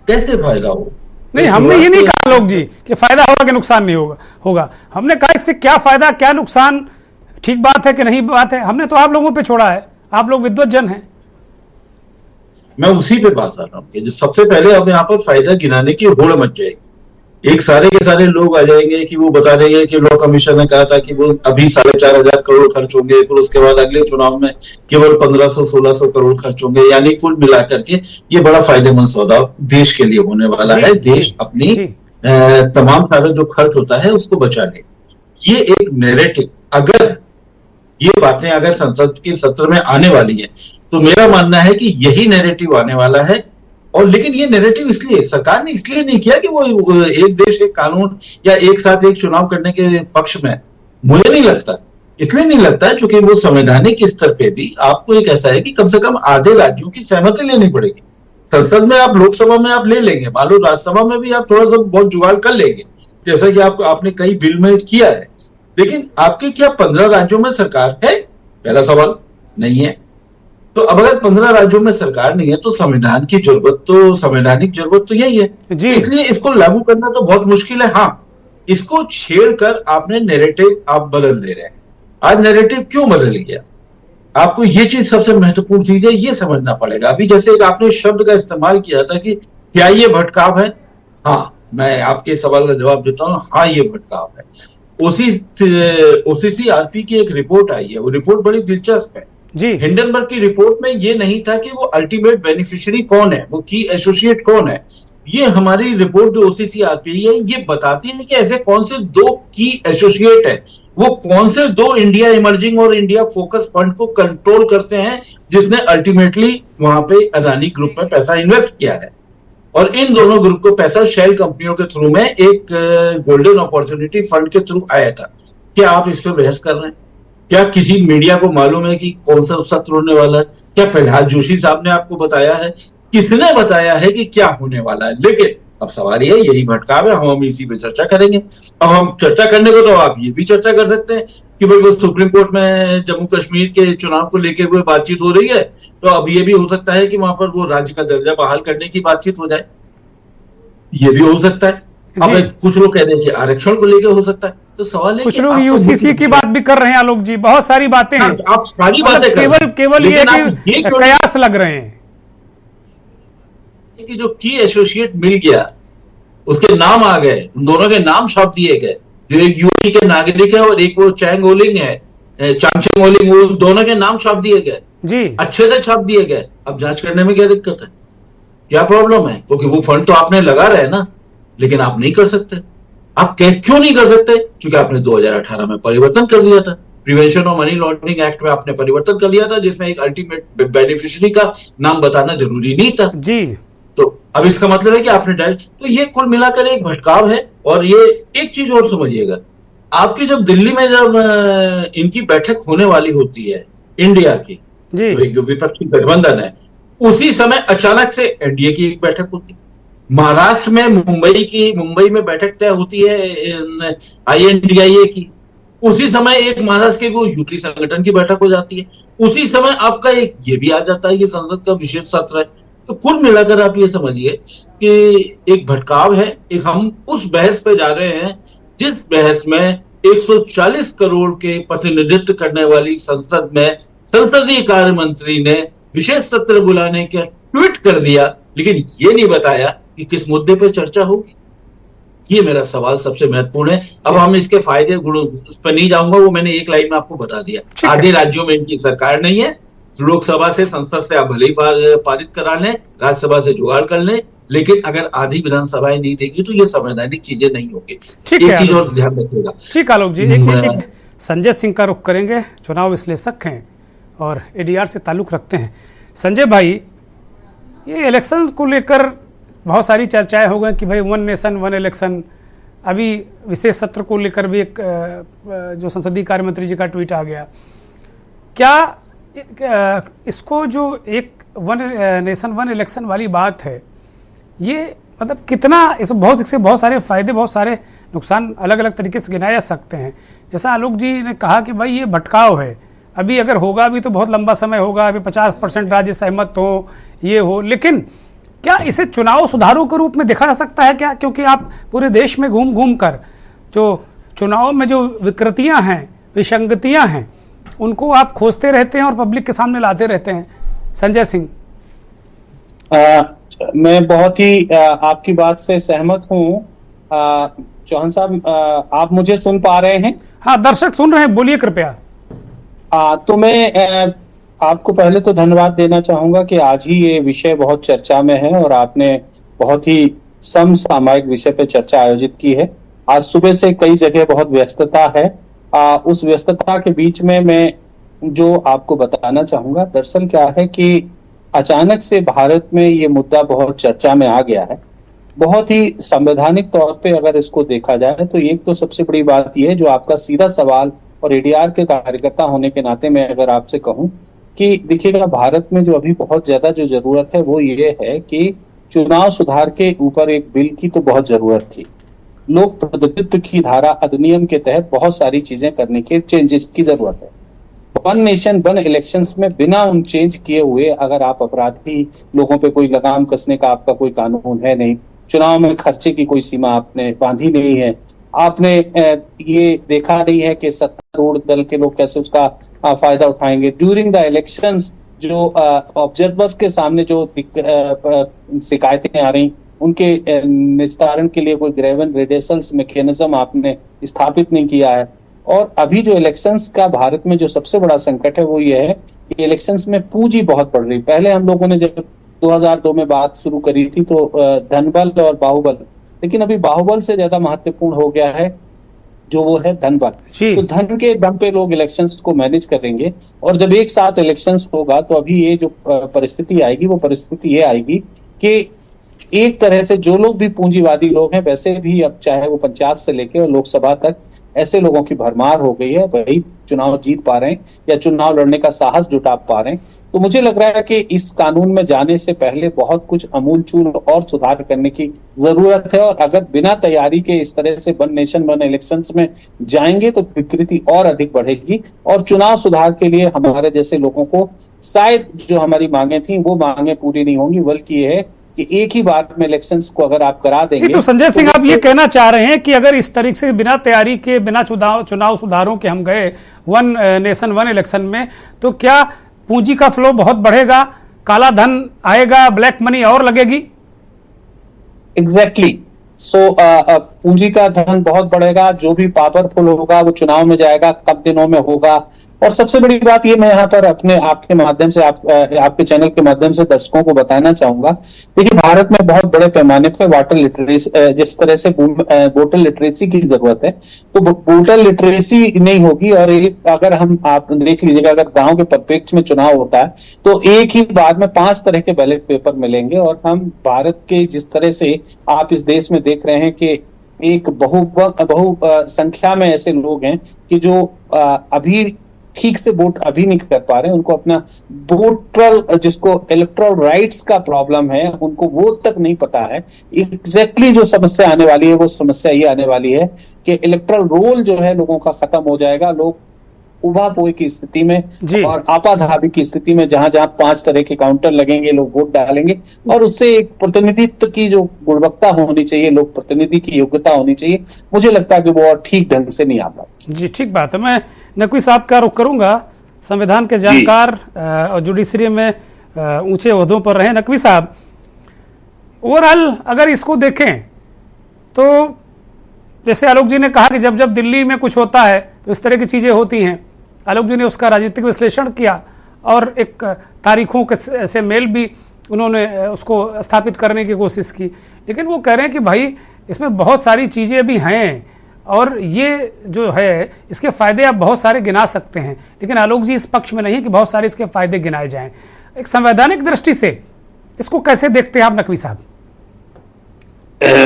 कैसे फायदा हो? नहीं, हमने ये नहीं कहा लोग जी कि फायदा होगा कि नुकसान नहीं होगा। हमने कहा इससे क्या फायदा क्या नुकसान, ठीक बात है कि नहीं बात है, हमने तो आप लोगों पे छोड़ा है। आप लोग विद्वत जन हैं। मैं उसी पे बात कर रहा हूँ कि जो सबसे पहले अब यहाँ पर फायदा गिनाने की होड़ मच जाएगी। एक सारे के सारे लोग आ जाएंगे कि वो बता रहे हैं कि लॉ कमीशन ने कहा था कि वो अभी 4,500 करोड़ खर्च होंगे, फिर उसके बाद अगले चुनाव में केवल 1,500-1,600 करोड़ खर्च होंगे। यानी कुल मिलाकर के ये बड़ा फायदेमंद सौदा देश के लिए होने वाला है। देश अपनी तमाम सारे जो खर्च होता है उसको बचा ले। ये एक नैरेटिव, अगर ये बातें अगर संसद के सत्र में आने वाली है तो मेरा मानना है कि यही नैरेटिव आने वाला है। और लेकिन ये नैरेटिव इसलिए सरकार ने इसलिए नहीं किया कि वो एक देश एक कानून या एक साथ एक चुनाव करने के पक्ष में, मुझे नहीं लगता। इसलिए नहीं लगता है क्योंकि वो संवैधानिक स्तर पे भी आपको एक ऐसा है कि कम से कम आधे राज्यों की सहमति लेनी पड़ेगी। संसद में आप, लोकसभा में आप ले लेंगे, मान लो राज्यसभा में भी आप थोड़ा सा बहुत जुगाड़ कर लेंगे, जैसा कि आपने कई बिल में किया है। लेकिन आपके क्या 15 राज्यों में सरकार है? पहला सवाल नहीं है। तो अब अगर 15 राज्यों में सरकार नहीं है तो संविधान की जरूरत, तो संवैधानिक जरूरत तो यही है जी। इसलिए इसको लागू करना तो बहुत मुश्किल है। हाँ, इसको छेड़कर आपने नैरेटिव आप बदल दे रहे हैं। आज नैरेटिव क्यों बदल गया? आपको ये चीज सबसे महत्वपूर्ण चीज है, ये समझना पड़ेगा। अभी जैसे आपने शब्द का इस्तेमाल किया था कि क्या ये भटकाव है? हाँ, मैं आपके सवाल का जवाब देता हूँ, हाँ ये भटकाव है। OCCRP की एक रिपोर्ट आई है, वो रिपोर्ट बड़ी दिलचस्प है जी। हिंडनबर्ग की रिपोर्ट में ये नहीं था कि वो अल्टीमेट बेनिफिशियरी कौन है, वो की एसोसिएट कौन है। ये हमारी रिपोर्ट जो OCCRP है ये बताती है कि ऐसे कौन से 2 की एसोसिएट है, वो कौन से 2 इंडिया इमर्जिंग और इंडिया फोकस फंड को कंट्रोल करते हैं, जिसने अल्टीमेटली वहां पे अदानी ग्रुप में पैसा इन्वेस्ट किया है। और इन दोनों ग्रुप को पैसा शेल कंपनियों के थ्रू में एक गोल्डन अपॉर्चुनिटी फंड के थ्रू आया था। क्या आप इस पर बहस कर रहे हैं? क्या किसी मीडिया को मालूम है कि कौन सा सत्र होने वाला है? क्या प्रहलाद जोशी साहब ने आपको बताया है? किसने बताया है कि क्या होने वाला है? लेकिन अब सवाल ये, यही भटकाव है। हम इसी पे चर्चा करेंगे। अब हम चर्चा करने को तो आप ये भी चर्चा कर सकते हैं कि भाई वो सुप्रीम कोर्ट में जम्मू कश्मीर के चुनाव को लेकर हुए बातचीत हो रही है, तो अब ये भी हो सकता है कि वहां पर वो राज्य का दर्जा बहाल करने की बातचीत हो जाए। ये भी हो सकता है। अब कुछ लोग कह रहे हैं कि आरक्षण को लेकर हो सकता है। तो सवाल है, कुछ लोग यूसीसी की बात भी कर रहे हैं आलोक जी, बहुत सारी बातें हैं। आप सारी बातें केवल ये कि कयास लग रहे हैं कि जो की एसोसिएट मिल गया, उसके नाम आ गए, उन दोनों के नाम छाप दिए गए, जो एक यूपी के नागरिक है और एक वो चांगचेंग ओलिंग, वो दोनों के नाम छाप दिए गए जी, अच्छे से छाप दिए गए। अब जांच करने में क्या दिक्कत है, क्या प्रॉब्लम है? क्योंकि वो फंड तो आपने लगा रहे ना, लेकिन आप नहीं कर सकते। आप क्यों नहीं कर सकते? क्योंकि आपने 2018 में परिवर्तन कर दिया था, prevention of money laundering act में आपने परिवर्तन कर लिया था, जिसमें एक अल्टीमेट बेनिफिशियरी का नाम बताना जरूरी नहीं था जी। तो अब इसका मतलब है कि आपने डायरेक्ट, तो ये कुल मिलाकर एक भटकाव है। और ये एक चीज और समझिएगा, आपकी जब दिल्ली में जब इनकी बैठक होने वाली होती है इंडिया की, तो एक जो विपक्षी गठबंधन है, उसी समय अचानक से एनडीए की एक बैठक होती है। महाराष्ट्र में मुंबई में बैठक तय होती है INDIA की, उसी समय एक महाराष्ट्र के वो यूटी संगठन की बैठक हो जाती है, उसी समय आपका एक ये भी आ जाता है कि संसद का विशेष सत्र है। तो कुल मिलाकर आप ये समझिए कि एक भटकाव है। एक हम उस बहस पे जा रहे हैं जिस बहस में 140 करोड़ के प्रतिनिधित्व करने वाली संसद में संसदीय कार्य मंत्री ने विशेष सत्र बुलाने के ट्वीट कर दिया, लेकिन ये नहीं बताया कि किस मुद्दे पर चर्चा होगी। ये मेरा सवाल सबसे महत्वपूर्ण है। अब हम इसके फायदे गुणों उस पर नहीं जाऊंगा, वो मैंने एक लाइन में आपको बता दिया। आधे राज्यों में इनकी सरकार नहीं है, लोकसभा से संसद से आप भले ही पारित करा लें, राज्यसभा से जुगाड़ कर लें, लेकिन अगर आधी विधानसभाएं नहीं देगी तो ये संवैधानिक चीजें नहीं होगी। एक चीज और ध्यान रखिएगा। ठीक आलोक जी, एक संजय सिंह का रुख करेंगे, चुनाव विश्लेषक हैं। और एडीआर से ताल्लुक़ रखते हैं। संजय भाई, ये इलेक्शन को लेकर बहुत सारी चर्चाएं हो गई कि भाई वन नेशन वन इलेक्शन, अभी विशेष सत्र को लेकर भी एक जो संसदीय कार्य मंत्री जी का ट्वीट आ गया। क्या इसको जो एक वन नेशन वन इलेक्शन वाली बात है, ये मतलब कितना, इससे बहुत सारे फायदे, बहुत सारे नुकसान अलग अलग तरीके से गिनाए जा सकते हैं। जैसा आलोक जी ने कहा कि भाई ये भटकाव है, अभी अगर होगा भी तो बहुत लंबा समय होगा, अभी 50% राज्य सहमत हो, ये हो, लेकिन क्या इसे चुनाव सुधारों के रूप में देखा जा सकता है क्या? क्योंकि आप पूरे देश में घूम घूम कर जो चुनाव में जो विकृतियां हैं, विसंगतियां हैं, उनको आप खोजते रहते हैं और पब्लिक के सामने लाते रहते हैं। संजय सिंह, मैं बहुत ही आपकी बात से सहमत हूँ। चौहान साहब, आप मुझे सुन पा रहे हैं? हाँ, दर्शक सुन रहे हैं, बोलिए कृपया। तो मैं आपको पहले तो धन्यवाद देना चाहूंगा कि आज ही ये विषय बहुत चर्चा में है और आपने बहुत ही समसामयिक विषय पे चर्चा आयोजित की है। आज सुबह से कई जगह बहुत व्यस्तता है। उस व्यस्तता के बीच में मैं जो आपको बताना चाहूंगा, दरअसल क्या है कि अचानक से भारत में ये मुद्दा बहुत चर्चा में आ गया है। बहुत ही संवैधानिक तौर पे अगर इसको देखा जाए तो एक तो सबसे बड़ी बात यह है, जो आपका सीधा सवाल और एडीआर के कार्यकर्ता होने के नाते मैं अगर आपसे कहूं कि देखिएगा, भारत में जो अभी बहुत ज्यादा जो जरूरत है वो ये है कि चुनाव सुधार के ऊपर एक बिल की तो बहुत जरूरत थी। लोक प्रतिनिधित्व की धारा अधिनियम के तहत बहुत सारी चीजें करने के चेंजेस की जरूरत है। वन नेशन वन इलेक्शंस में बिना उन चेंज किए हुए अगर आप अपराधी लोगों पे कोई लगाम कसने का आपका कोई कानून है नहीं, चुनाव में खर्चे की कोई सीमा आपने बांधी नहीं है, आपने ये देखा नहीं है कि सत्तारूढ़ दल के लोग कैसे उसका फायदा उठाएंगे। ड्यूरिंग द इलेक्शंस जो ऑब्जर्वर्स के सामने जो शिकायतें आ रही, उनके निस्तारण के लिए कोई ग्रेवन रिडेसल्स मैकेनिज्म आपने स्थापित नहीं किया है। और अभी जो इलेक्शंस का भारत में जो सबसे बड़ा संकट है वो ये है कि इलेक्शंस में पूंजी बहुत बढ़ रही। पहले हम लोगों ने जब 2002 में बात शुरू करी थी तो धनबल और बाहुबल, लेकिन अभी बाहुबल से ज्यादा महत्वपूर्ण हो गया है जो वो है धनबल। तो धन के दम पे लोग इलेक्शंस को मैनेज करेंगे और जब एक साथ इलेक्शंस होगा तो अभी ये जो परिस्थिति आएगी वो परिस्थिति ये आएगी कि एक तरह से जो लोग भी पूंजीवादी लोग हैं, वैसे भी अब चाहे वो पंचायत से लेके और लोकसभा तक ऐसे लोगों की भरमार हो गई है, वही चुनाव जीत पा रहे हैं या चुनाव लड़ने का साहस जुटा पा रहे हैं। तो मुझे लग रहा है कि इस कानून में जाने से पहले बहुत कुछ अमूलचूल और सुधार करने की जरूरत है और अगर बिना तैयारी के इस तरह से वन नेशन वन इलेक्शंस में जाएंगे तो विकृति और अधिक बढ़ेगी और चुनाव सुधार के लिए हमारे जैसे लोगों को शायद जो हमारी मांगे थी वो मांगे पूरी नहीं होंगी, बल्कि ये है कि एक ही बार में इलेक्शंस को अगर आप करा देंगे। तो संजय सिंह, आप ये कहना चाह रहे हैं कि अगर इस तरीके से बिना तैयारी के, बिना चुनाव सुधारों के हम गए वन नेशन वन इलेक्शन में, तो क्या पूंजी का फ्लो बहुत बढ़ेगा, काला धन आएगा, ब्लैक मनी और लगेगी? एग्जैक्टली। सो पूंजी का धन बहुत बढ़ेगा, जो भी पावरफुल होगा वो चुनाव में जाएगा, कब दिनों में होगा। और सबसे बड़ी बात ये मैं यहाँ पर अपने आपके माध्यम से आपके चैनल के माध्यम से दर्शकों को बताना चाहूंगा। देखिए, भारत में बहुत बड़े पैमाने पर वाटर लिटरेसी, जिस तरह से वोटर लिटरेसी की जरूरत है, तो वोटर लिटरेसी नहीं होगी। और अगर आप देख लीजिएगा, अगर गांव के परिप्रेक्ष्य में चुनाव होता है तो एक ही बार में 5 तरह के बैलेट पेपर मिलेंगे। और हम भारत के जिस तरह से आप इस देश में देख रहे हैं कि एक बहु संख्या में ऐसे लोग हैं कि जो अभी ठीक से वोट अभी नहीं कर पा रहे हैं, उनको अपना वोटरल, जिसको इलेक्टोरल राइट्स का प्रॉब्लम है, उनको वोट तक नहीं पता है। एग्जैक्टली जो समस्या आने वाली है वो समस्या ये आने वाली है कि इलेक्टोरल रोल जो है लोगों का खत्म हो जाएगा। लोग उभा पोई की स्थिति में और आपाधापी की स्थिति में, जहां जहां 5 तरह के काउंटर लगेंगे, लोग वोट डालेंगे और उससे एक प्रतिनिधित्व की जो गुणवत्ता होनी चाहिए, लोक प्रतिनिधि की योग्यता होनी चाहिए, मुझे लगता है कि वो और ठीक ढंग से नहीं आ पाता। जी, ठीक बात है। मैं नकवी साहब का रुख करूंगा, संविधान के जानकार और जुडिशरी में ऊंचे ओहदों पर रहे। नकवी साहब, ओवरऑल अगर इसको देखें तो जैसे आलोक जी ने कहा कि जब जब दिल्ली में कुछ होता है तो इस तरह की चीज़ें होती हैं। आलोक जी ने उसका राजनीतिक विश्लेषण किया और एक तारीखों के से मेल भी उन्होंने उसको स्थापित करने की कोशिश की। लेकिन वो कह रहे हैं कि भाई इसमें बहुत सारी चीज़ें भी हैं और ये जो है इसके फायदे आप बहुत सारे गिना सकते हैं, लेकिन आलोक जी इस पक्ष में नहीं है कि बहुत सारे इसके फायदे गिनाए जाएं। एक संवैधानिक दृष्टि से इसको कैसे देखते हैं आप नकवी साहब?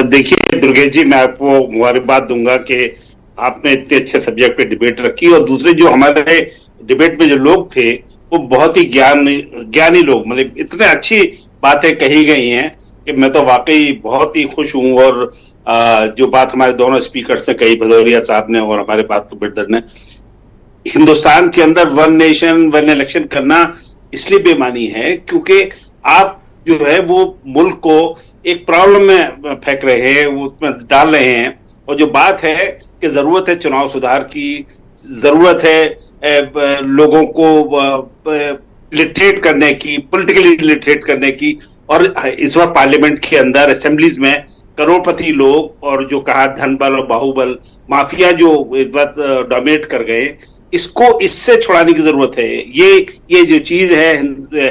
देखिए दुर्गेश जी, मैं आपको मुबारकबाद दूंगा कि आपने इतने अच्छे सब्जेक्ट पे डिबेट रखी, और दूसरे जो हमारे डिबेट में जो लोग थे वो बहुत ही ज्ञानी लोग, मतलब इतने अच्छी बातें कही गई हैं कि मैं तो वाकई बहुत ही खुश हूं। और जो बात हमारे दोनों स्पीकर से कही, भदौरिया साहब ने और हमारे बात को बिरदर ने, हिंदुस्तान के अंदर वन नेशन वन इलेक्शन करना इसलिए बेमानी है क्योंकि आप जो है वो मुल्क को एक प्रॉब्लम में फेंक रहे हैं, वो उसमें डाल रहे हैं। और जो बात है कि जरूरत है चुनाव सुधार की, जरूरत है लोगों को लिटरेट करने की, पॉलिटिकली लिटरेट करने की। और इस वक्त पार्लियामेंट के अंदर असेंबलीज में करोड़पति लोग और जो कहा धन बल और बाहुबल माफिया जो इस वक्त डोमिनेट कर गए, इसको इससे छुड़ाने की जरूरत है। ये जो चीज है,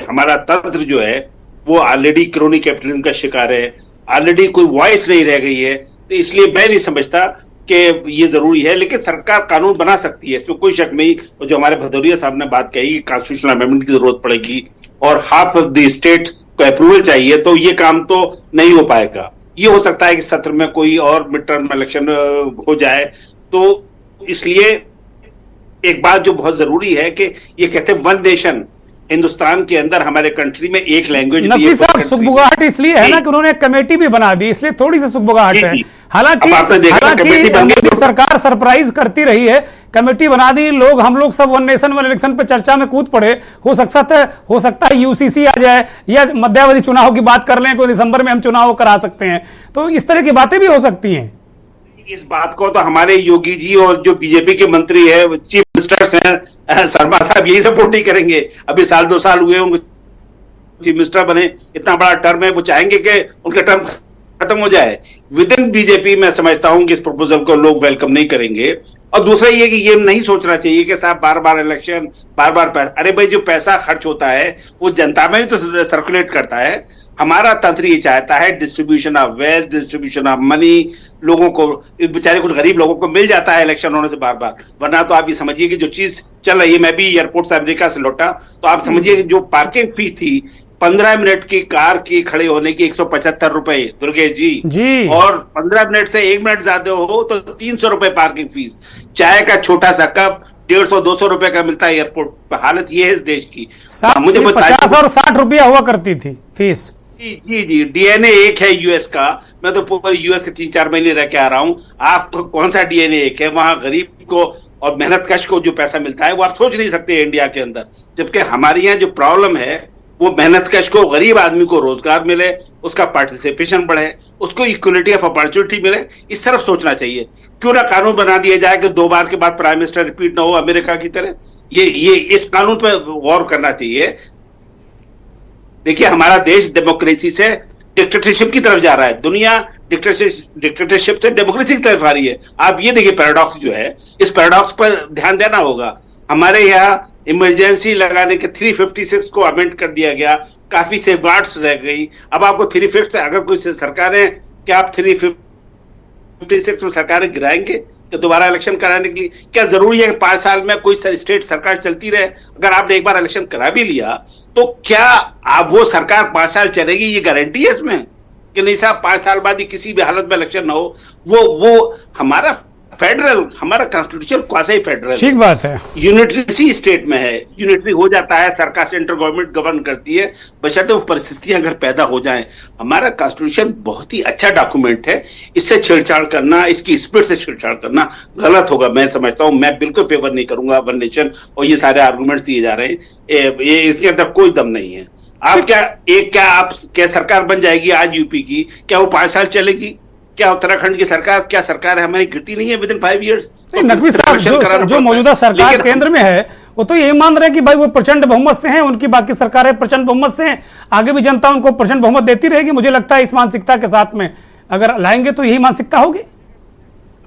हमारा तंत्र जो है वो ऑलरेडी क्रोनी कैपिटलिज्म का शिकार है, ऑलरेडी कोई वॉइस नहीं रह गई है। तो इसलिए मैं नहीं समझता कि ये जरूरी है, लेकिन सरकार कानून बना सकती है, इसमें कोई शक नहीं। और जो हमारे भदौरिया साहब ने बात कही, कॉन्स्टिट्यूशनल अमेंडमेंट की जरूरत पड़ेगी और हाफ ऑफ द स्टेट को अप्रूवल चाहिए, तो ये काम तो नहीं हो पाएगा। ये हो सकता है कि सत्र में कोई और मिड टर्म इलेक्शन हो जाए। तो इसलिए एक बात जो बहुत जरूरी है कि ये कहते हैं वन नेशन, हिंदुस्तान के अंदर हमारे कंट्री में एक लैंग्वेज। नकवी साहब सुखबुगाहट इसलिए है ना कि उन्होंने कमेटी भी बना दी, इसलिए थोड़ी सी सुखबुगाहट है। हालांकि मोदी सरकार सरप्राइज करती रही है, कमेटी बना दी, लोग हम लोग सब वन नेशन वन इलेक्शन पे चर्चा में कूद पड़े। हो सकता है यूसीसी आ जाए या मध्यावधि चुनाव की बात कर लें, कोई दिसंबर में हम चुनाव करा सकते हैं, तो इस तरह की बातें भी हो सकती हैं। इस बात को तो हमारे योगी जी और जो बीजेपी के मंत्री है, चीफ मिनिस्टर्स हैं, शर्मा साहब, यही सपोर्ट नहीं करेंगे। अभी 1-2 साल हुए उनको चीफ मिनिस्टर बने, इतना बड़ा टर्म है, वो चाहेंगे कि उनका टर्म खत्म हो जाए। विद इन बीजेपी मैं समझता हूं कि इस प्रपोजल को लोग वेलकम नहीं करेंगे। और दूसरा ये कि ये नहीं सोचना चाहिए कि साहब बार बार इलेक्शन, बार बार पैसा। अरे भाई, जो पैसा खर्च होता है वो जनता में ही तो सर्कुलेट करता है। हमारा तंत्र ये चाहता है distribution of wealth, distribution of money, लोगों को, बेचारे कुछ गरीब लोगों को मिल जाता है इलेक्शन होने से बार बार। वरना तो आप ये समझिए कि जो चीज चल रही है, मैं भी एयरपोर्ट से अमेरिका से लौटा, तो आप समझिए कि जो पार्किंग फीस थी 15 मिनट की कार की खड़े होने की 175 रुपए, दुर्गेश जी, और 15 मिनट से 1 मिनट ज्यादा हो तो 300 रुपए पार्किंग फीस। चाय का छोटा सा कप 150-200 रुपए का मिलता है एयरपोर्ट पर। हालत ये है इस देश की। मुझे 50 और 60 रुपया हुआ करती थी फीस। जी, डीएनए एक है यूएस का। मैं तो पूरे यूएस के 3-4 महीने रह के आ रहा हूं। आपको कौन सा डीएनए एक है? वहां गरीब को और मेहनतकश को जो पैसा मिलता है वो आप सोच नहीं सकते इंडिया के अंदर। जबकि हमारे यहाँ जो प्रॉब्लम है वो मेहनतकश को, गरीब आदमी को रोजगार मिले, उसका पार्टिसिपेशन बढ़े, उसको इक्वलिटी ऑफ अपॉर्चुनिटी मिले, इस तरफ सोचना चाहिए। क्यों ना कानून बना दिया जाए कि 2 बार के बाद प्राइम मिनिस्टर रिपीट ना हो अमेरिका की तरह। ये इस कानून पर गौर करना चाहिए। देखिए, हमारा देश डेमोक्रेसी से डिक्टेटरशिप की तरफ जा रहा है। दुनिया डिक्टेटरशिप से डेमोक्रेसी की तरफ आ रही है। आप ये देखिए पैराडॉक्स जो है, इस पैराडॉक्स पर ध्यान देना होगा। हमारे यहाँ इमरजेंसी लगाने के 356 को अमेंड कर दिया गया, काफी सेफगार्ड्स रह गई। अब आपको 350 अगर कोई सरकारें, क्या आप 356 में सरकारें गिराएंगे कि दोबारा इलेक्शन कराने के लिए? क्या जरूरी है कि 5 साल में कोई स्टेट सरकार चलती रहे? अगर आपने एक बार इलेक्शन करा भी लिया तो क्या आप वो सरकार 5 साल चलेगी? ये गारंटी है इसमें कि नहीं साहब 5 साल बाद ही किसी भी हालत में इलेक्शन ना हो? वो हमारा फेडरल, हमारा कॉन्स्टिट्यूशन क्वासी फेडरल, ठीक बात है, यूनिटरी स्टेट में है। यूनिटरी हो जाता है, सरकार सेंट्रल गवर्नमेंट गवर्न करती है, बशर्ते वो परिस्थितियां अगर पैदा हो जाएं। हमारा कॉन्स्टिट्यूशन बहुत ही अच्छा डॉक्यूमेंट है, इससे छेड़छाड़ करना, इसकी स्पिरिट से छेड़छाड़ करना गलत होगा। मैं समझता हूं, मैं बिल्कुल फेवर नहीं करूंगा वन नेशन और ये सारे आर्गूमेंट्स दिए जा रहे हैं, ये इसके अंदर कोई दम नहीं है। आप क्या सरकार बन जाएगी आज यूपी की, क्या वो 5 साल चलेगी? क्या उत्तराखंड की सरकार, क्या सरकार है हमारी गिरती नहीं है विद इन 5 years? नकवी साहब, जो मौजूदा सरकार केंद्र में है वो तो ये मान रहे हैं कि भाई वो प्रचंड बहुमत से हैं, उनकी बाकी सरकारें प्रचंड बहुमत से हैं, आगे भी जनता उनको प्रचंड बहुमत देती रहेगी। मुझे लगता है इस मानसिकता के साथ में अगर लाएंगे तो यही मानसिकता होगी।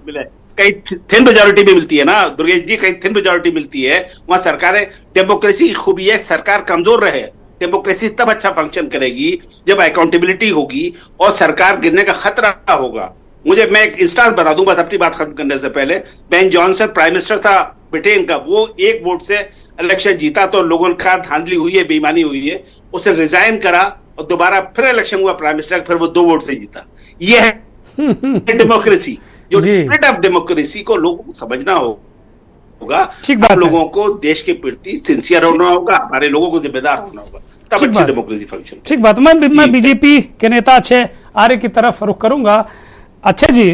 कहीं थिन मेजॉरिटी भी मिलती है ना दुर्गेश जी, कहीं थिन मेजॉरिटी मिलती है, वहां सरकारें, डेमोक्रेसी की खूबी है सरकार कमजोर रहे। डेमोक्रेसी तब अच्छा फंक्शन करेगी जब अकाउंटेबिलिटी होगी और सरकार गिरने का खतरा होगा। मैं एक इंस्टांस बता दूं बस अपनी बात खत्म करने से पहले। बेन जॉनसन प्राइम मिनिस्टर था ब्रिटेन का, वो एक वोट से इलेक्शन जीता, तो लोगों ने कहा धांधली हुई है, बेईमानी हुई है, उसे रिजाइन करा और दोबारा फिर इलेक्शन हुआ प्राइम मिनिस्टर, फिर वो 2 वोट से जीता। ये है डेमोक्रेसी। जो स्पिरिट ऑफ डेमोक्रेसी को लोगों को समझना होगा, हम लोगों को देश के प्रति सिंसियर होना होगा, हमारे लोगों को जिम्मेदार होना होगा, तब अच्छी डेमोक्रेसी फंक्शन। ठीक बात। मैं बीजेपी के नेता अक्षय आर्य की तरफ रुख करूंगा। अक्षय जी,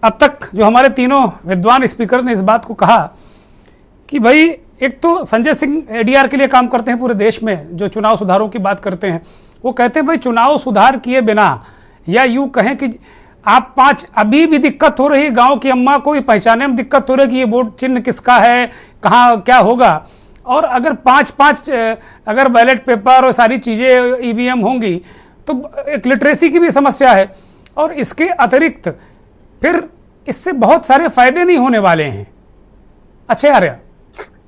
अब तक जो हमारे तीनों विद्वान स्पीकर ने इस बात को कहा कि भाई एक तो संजय सिंह एडीआर के लिए काम करते हैं पूरे देश में, जो चुनाव सुधारों की बात करते हैं, वो कहते हैं भाई चुनाव सुधार किए बिना, या यूं कहें कि आप 5 अभी भी दिक्कत हो रही है, गांव की अम्मा को पहचाने में दिक्कत हो रही है कि ये वोट चिन्ह किसका है, कहाँ क्या होगा। और अगर 5-5 अगर बैलेट पेपर और सारी चीज़ें ईवीएम होंगी तो एक लिटरेसी की भी समस्या है, और इसके अतिरिक्त फिर इससे बहुत सारे फायदे नहीं होने वाले हैं। अच्छा आर्य,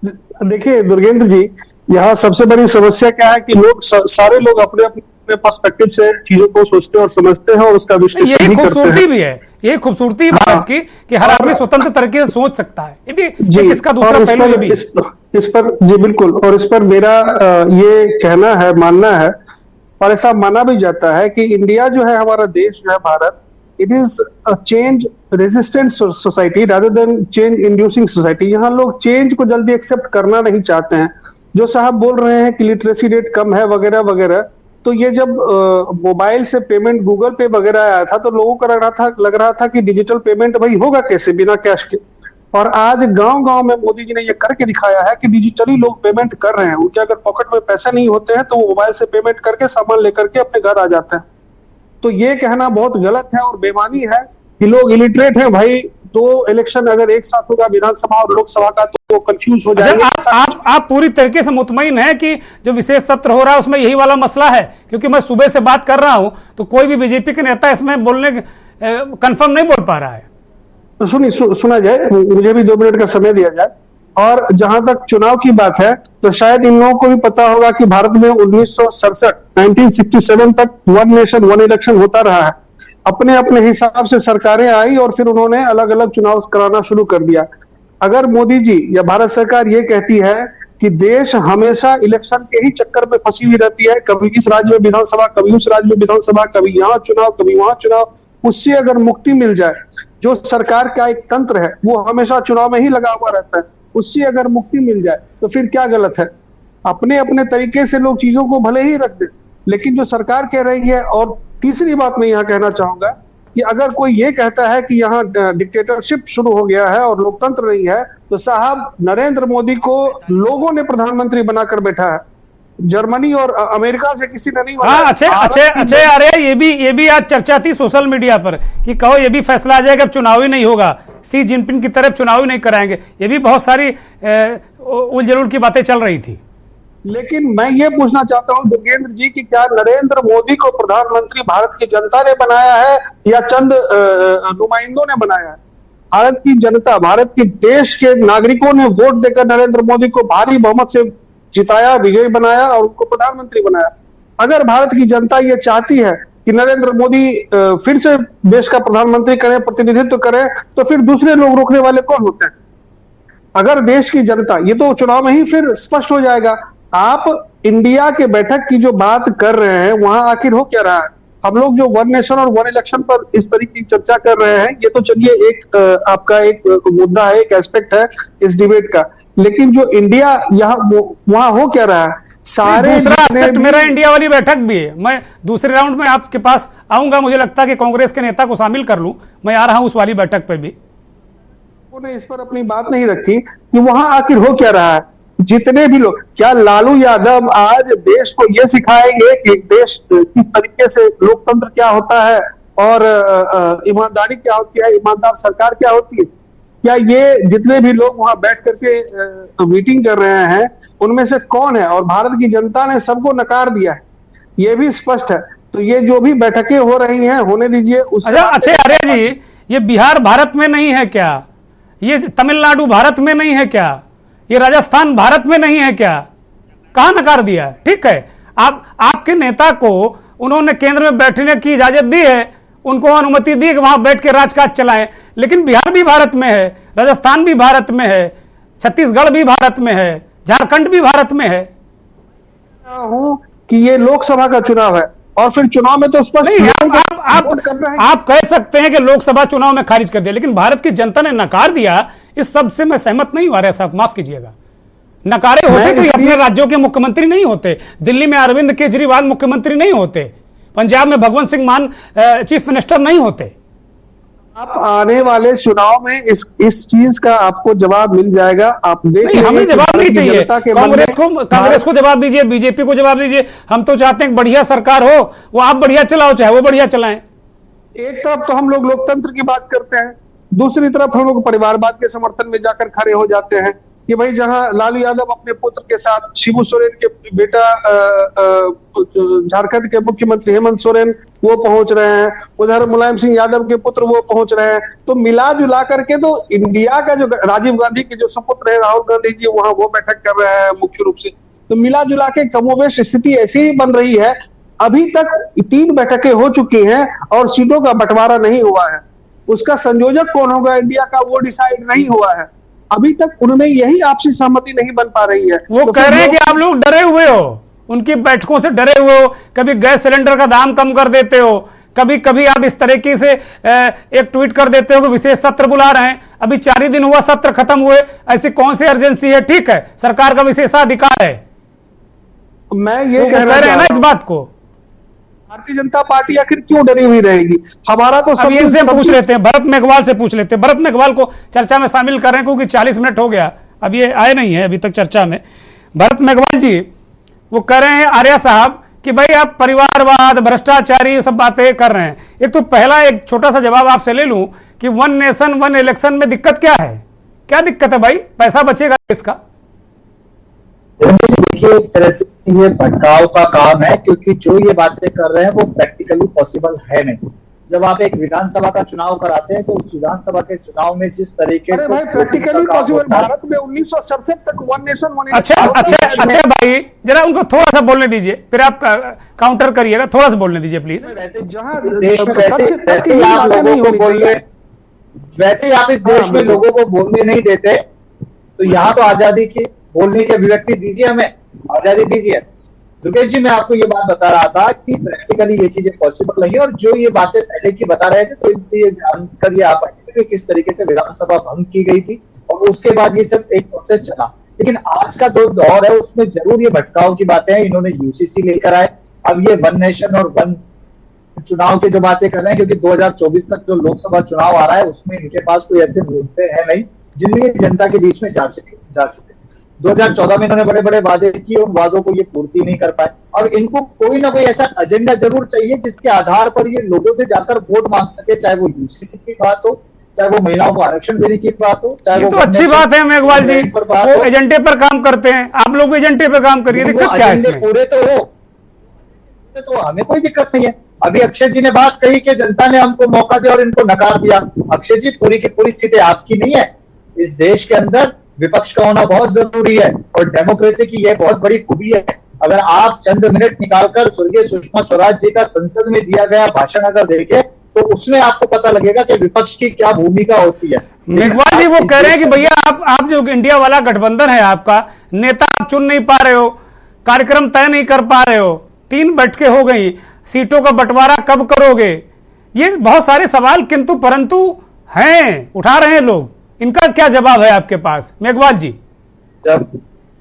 देखिए दुर्गेंद्र जी, यहाँ सबसे बड़ी समस्या क्या है कि सारे लोग अपने अपने पर्सपेक्टिव से चीजों को सोचते और समझते हैं और उसका विश्लेषण यही करते हैं। खूबसूरती भी है, यही खूबसूरती भारत की कि हर आदमी स्वतंत्र तरीके से सोच सकता है। ये भी किसका दूसरा पहलू ये भी इस पर जी बिल्कुल, और इस पर मेरा ये कहना है, मानना है, और ऐसा माना भी जाता है कि इंडिया जो है, हमारा देश जो है Bharat, it is a change resistant society rather than change inducing society. यहाँ लोग चेंज को जल्दी एक्सेप्ट करना नहीं चाहते हैं। जो साहब बोल रहे हैं कि लिटरेसी रेट कम है वगैरह वगैरह, तो ये जब मोबाइल से पेमेंट गूगल पे वगैरह आया था तो लोगों को लग रहा था कि डिजिटल पेमेंट भाई होगा कैसे बिना कैश के, और आज गांव गांव में मोदी जी ने ये करके दिखाया है कि डिजिटली लोग पेमेंट कर रहे हैं। उनके अगर पॉकेट में पैसे नहीं होते हैं तो वो मोबाइल से पेमेंट करके सामान लेकर के अपने घर आ जाते हैं। तो ये कहना बहुत गलत है और बेईमानी है कि लोग इलिटरेट हैं। भाई 2 इलेक्शन अगर एक साथ होगा, विधानसभा और लोकसभा का, तो वो कंफ्यूज हो जाएंगे। आप पूरी तरीके से मुतमईन हैं कि जो विशेष सत्र हो रहा है उसमें यही वाला मसला है? क्योंकि मैं सुबह से बात कर रहा हूं तो कोई भी बीजेपी के नेता इसमें बोलने कंफर्म नहीं बोल पा रहा है। तो सुना जाए, मुझे भी 2 मिनट का समय दिया जाए। और जहां तक चुनाव की बात है तो शायद इन लोगों को भी पता होगा कि भारत में 1967 तक 1 नेशन 1 इलेक्शन होता रहा है। अपने अपने हिसाब से सरकारें आई और फिर उन्होंने अलग अलग चुनाव कराना शुरू कर दिया। अगर मोदी जी या भारत सरकार ये कहती है कि देश हमेशा इलेक्शन के ही चक्कर में फंसी हुई रहती है, कभी इस राज्य में विधानसभा, कभी उस राज्य में विधानसभा, कभी यहाँ चुनाव, कभी वहां चुनाव, उससे अगर मुक्ति मिल जाए, जो सरकार का एक तंत्र है वो हमेशा चुनाव में ही लगा हुआ रहता है, उससे अगर मुक्ति मिल जाए तो फिर क्या गलत है? अपने अपने तरीके से लोग चीजों को भले ही रख दे, लेकिन जो सरकार कह रही है। और तीसरी बात मैं यहाँ कहना चाहूंगा कि अगर कोई ये कहता है कि यहाँ डिक्टेटरशिप शुरू हो गया है और लोकतंत्र नहीं है, तो साहब नरेंद्र मोदी को लोगों ने प्रधानमंत्री बनाकर बैठा है, जर्मनी और अमेरिका से किसी ने नहीं बनाया। हाँ, अच्छे अरे ये भी आज चर्चा थी सोशल मीडिया पर कि कहो ये भी फैसला आ जाएगा, अब चुनाव ही नहीं होगा, सी जिनपिंग की तरफ चुनाव ही नहीं कराएंगे। ये भी बहुत सारी उलझुल की बातें चल रही थी। लेकिन मैं ये पूछना चाहता हूं दुर्गेंद्र जी कि क्या नरेंद्र मोदी को प्रधानमंत्री भारत की जनता ने बनाया है या चंद नुमाइंदों ने बनाया है? भारत की जनता, भारत के देश के नागरिकों ने वोट देकर नरेंद्र मोदी को भारी बहुमत से जिताया, विजयी बनाया और उनको प्रधानमंत्री बनाया। अगर भारत की जनता ये चाहती है कि नरेंद्र मोदी फिर से देश का प्रधानमंत्री करें, प्रतिनिधित्व करें, तो फिर दूसरे लोग रोकने वाले कौन होते हैं? अगर देश की जनता, ये तो चुनाव में ही फिर स्पष्ट हो जाएगा। आप इंडिया के बैठक की जो बात कर रहे हैं वहां आखिर हो क्या रहा है? हम लोग जो 1 नेशन और 1 इलेक्शन पर इस तरीके की चर्चा कर रहे हैं, ये तो चलिए एक आपका एक मुद्दा है, एक एस्पेक्ट है इस डिबेट का, लेकिन जो इंडिया यहाँ वहां हो क्या रहा है? सारे दूसरा एस्पेक्ट मेरा इंडिया वाली बैठक भी है। मैं दूसरे राउंड में आपके पास आऊंगा, मुझे लगता है कि कांग्रेस के नेता को शामिल कर लूं, मैं आ रहा हूं उस वाली बैठक पर भी। उन्होंने इस पर अपनी बात नहीं रखी कि वहां आखिर हो क्या रहा है। जितने भी लोग, क्या लालू यादव आज देश को यह सिखाएंगे कि देश किस तरीके से लोकतंत्र क्या होता है और ईमानदारी क्या होती है, ईमानदार सरकार क्या होती है? क्या ये जितने भी लोग वहां बैठ करके मीटिंग कर रहे हैं उनमें से कौन है? और भारत की जनता ने सबको नकार दिया है, ये भी स्पष्ट है। तो ये जो भी बैठकें हो रही हैं होने दीजिए। अच्छा अरे जी, ये बिहार भारत में नहीं है क्या? ये तमिलनाडु भारत में नहीं है क्या? ये राजस्थान भारत में नहीं है क्या? कहां नकार दिया है? ठीक है, आपके नेता को उन्होंने केंद्र में बैठने की इजाजत दी है, उनको अनुमति दी कि वहां बैठ के राजकाज चलाएं। लेकिन बिहार भी भारत में है, राजस्थान भी भारत में है, छत्तीसगढ़ भी भारत में है, झारखंड भी भारत में है। हूं कि ये लोकसभा का चुनाव है और फिर चुनाव में तो स्पष्ट नहीं, आप कह सकते हैं कि लोकसभा चुनाव में खारिज कर दिया, लेकिन भारत की जनता ने नकार दिया। इस सब से मैं सहमत नहीं हुआ साहब, माफ कीजिएगा। नकारे होते तो ये अपने राज्यों के मुख्यमंत्री नहीं होते, दिल्ली में अरविंद केजरीवाल मुख्यमंत्री नहीं होते, पंजाब में भगवंत सिंह मान चीफ मिनिस्टर नहीं होते। आप आने वाले चुनाव में इस चीज का आपको जवाब मिल जाएगा। आप नहीं, हमें जवाब नहीं चाहिए, कांग्रेस को जवाब दीजिए, बीजेपी को जवाब दीजिए। हम तो चाहते हैं बढ़िया सरकार हो, वो आप बढ़िया चलाओ चाहे वो बढ़िया चलाएं। एक तरफ तो हम लोग लोकतंत्र की बात करते हैं, दूसरी तरफ हम लोग परिवारवाद के समर्थन में जाकर खड़े हो जाते हैं कि भाई जहां लालू यादव अपने पुत्र के साथ, शिबू सोरेन के बेटा झारखंड के मुख्यमंत्री हेमंत सोरेन वो पहुंच रहे हैं, उधर मुलायम सिंह यादव के पुत्र वो पहुंच रहे हैं, तो मिला जुला करके तो इंडिया का जो राजीव गांधी के जो सुपुत्र है राहुल गांधी जी वहां वो बैठक कर रहे हैं मुख्य रूप से, तो मिला जुला के कमोवेश स्थिति ऐसी ही बन रही है। अभी तक 3 बैठकें हो चुकी हैं और सीटों का बंटवारा नहीं हुआ है। उसका संयोजक कौन होगा इंडिया का वो डिसाइड नहीं हुआ है। अभी तक उनमें यही आपसी सहमति नहीं बन पा रही है। वो तो कह रहे हैं कि आप लोग डरे हुए हो, उनकी बैठकों से डरे हुए हो, कभी गैस सिलेंडर का दाम कम कर देते हो, कभी कभी आप इस तरीके से एक ट्वीट कर देते हो कि विशेष सत्र बुला रहे हैं। अभी 4 ही दिन हुआ सत्र खत्म हुए, ऐसी कौन सी अर्जेंसी है? ठीक है, सरकार का विशेषाधिकार है, मैं ये कह रहे हैं ना इस बात को। भारतीय जनता पार्टी आखिर क्यों डरी हुई रहेगी? हमारा तो सब इनसे पूछ लेते हैं, भरत मेघवाल से पूछ लेते हैं। भरत मेघवाल को चर्चा में शामिल कर रहे हैं क्योंकि 40 मिनट हो गया, अब ये आए नहीं है अभी तक चर्चा में। भरत मेघवाल जी वो कह रहे हैं आर्या साहब कि भाई आप परिवारवाद, भ्रष्टाचारी सब बातें कर रहे हैं। एक तो पहला एक छोटा सा जवाब आपसे ले लूं कि 1 नेशन 1 इलेक्शन में दिक्कत क्या है? क्या दिक्कत है भाई? पैसा बचेगा इसका? देखिए, एक तरह से ये भटकाव का काम है, क्योंकि जो ये बातें कर रहे हैं वो प्रैक्टिकली पॉसिबल है नहीं। जब आप एक विधानसभा का चुनाव कराते हैं तो उस विधानसभा के चुनाव में जिस तरीके से प्रैक्टिकली पॉसिबल, भारत में 1967 तक 1 नेशन 1 अच्छा भाई, जरा उनको थोड़ा सा बोलने दीजिए, फिर आप काउंटर करिएगा। थोड़ा सा बोलने दीजिए प्लीज। जहां देश में वैसे आप लोगों को बोलने, वैसे आप इस देश में लोगों को बोलने नहीं देते, तो यहाँ तो आजादी की बोलने की अभिव्यक्ति दीजिए, हमें आजादी दीजिए। दुर्गेश जी, मैं आपको ये बात बता रहा था कि प्रैक्टिकली ये चीजें पॉसिबल नहीं है, और जो ये बातें पहले की बता रहे थे तो इनसे ये जानकर ये आप आए कि किस तरीके से विधानसभा भंग की गई थी और उसके बाद ये सब एक प्रोसेस चला। लेकिन आज का जो दौर है उसमें जरूर ये भटकाव की बातें हैं। इन्होंने यूसीसी लेकर आए, अब ये 1 नेशन और 1 चुनाव की जो बातें कर रहे हैं, क्योंकि 2024 तक जो लोकसभा चुनाव आ रहा है उसमें इनके पास कोई ऐसे मुद्दे हैं नहीं जिनमें ये जनता के बीच में जा चुके। 2014 में इन्होंने बड़े बड़े वादे किए, उन वादों को ये पूर्ति नहीं कर पाए, और इनको कोई ना कोई ऐसा एजेंडा जरूर चाहिए जिसके आधार पर ये लोगों से जाकर वोट मांग सके, चाहे वो यूसीसी की बात हो, चाहे वो महिलाओं को आरक्षण देने की बात हो, चाहे वो तो अच्छी बात है मेघवाल जी, वो एजेंडे पर काम करते हैं, आप लोग एजेंडे पर काम करिए, दिक्कत क्या है इसमें? पूरे तो हो तो हमें कोई दिक्कत नहीं है। अभी अक्षय जी ने बात कही कि जनता ने हमको मौका दिया और इनको नकार दिया। अक्षय जी, पूरी की पूरी सीटें आपकी नहीं है। इस देश के अंदर विपक्ष का होना बहुत जरूरी है और डेमोक्रेसी की यह बहुत बड़ी खूबी है। अगर आप चंद मिनट निकालकर स्वर्गीय सुषमा स्वराज जी का संसद में दिया गया भाषण अगर देखें तो उसमें आपको पता लगेगा कि विपक्ष की क्या भूमिका होती है। मेघवाल जी वो कह रहे हैं कि भैया आप जो इंडिया वाला गठबंधन है, आपका नेता आप चुन नहीं पा रहे हो, कार्यक्रम तय नहीं कर पा रहे हो, 3 बैठकें हो गई, सीटों का बंटवारा कब करोगे? ये बहुत सारे सवाल किंतु परंतु हैं, उठा रहे हैं लोग। इनका क्या जवाब है आपके पास मेघवाल जी? जब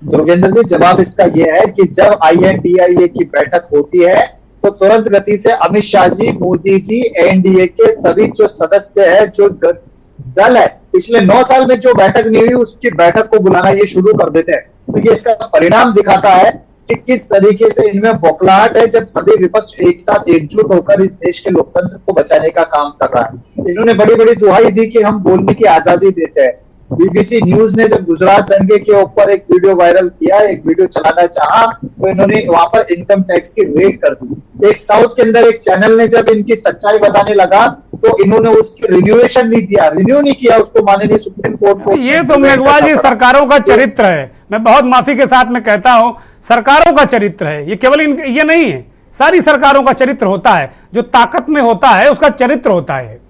दुर्गेंद्र जी, जवाब इसका यह है कि जब INDIA की बैठक होती है तो तुरंत गति से अमित शाह जी, मोदी जी, एनडीए के सभी जो सदस्य है, जो दल है, पिछले 9 साल में जो बैठक नहीं हुई उसकी बैठक को बुलाना ये शुरू कर देते हैं। तो ये इसका परिणाम दिखाता है कि किस तरीके से इनमें बौखलाहट है जब सभी विपक्ष एक साथ एकजुट होकर इस देश के लोकतंत्र को बचाने का काम कर रहा है। इन्होंने बड़ी बड़ी दुहाई दी कि हम बोलने की आजादी देते हैं। BBC न्यूज ने जब गुजरात दंगे के ऊपर एक वीडियो वायरल किया, एक वीडियो चलाना चाहा, तो इन्होंने वहां पर इनकम टैक्स की रेड कर दी। एक साउथ के अंदर एक चैनल ने जब इनकी सच्चाई बताने लगा तो इन्होंने उसकी रिन्यूएशन नहीं दिया, रिन्यू नहीं किया उसको माननीय सुप्रीम कोर्ट को। ये तो मेघवाल जी सरकारों का चरित्र है, मैं बहुत माफी के साथ में कहता हूं, सरकारों का चरित्र है ये, केवल ये नहीं है, सारी सरकारों का चरित्र होता है, जो ताकत में होता है उसका चरित्र होता है।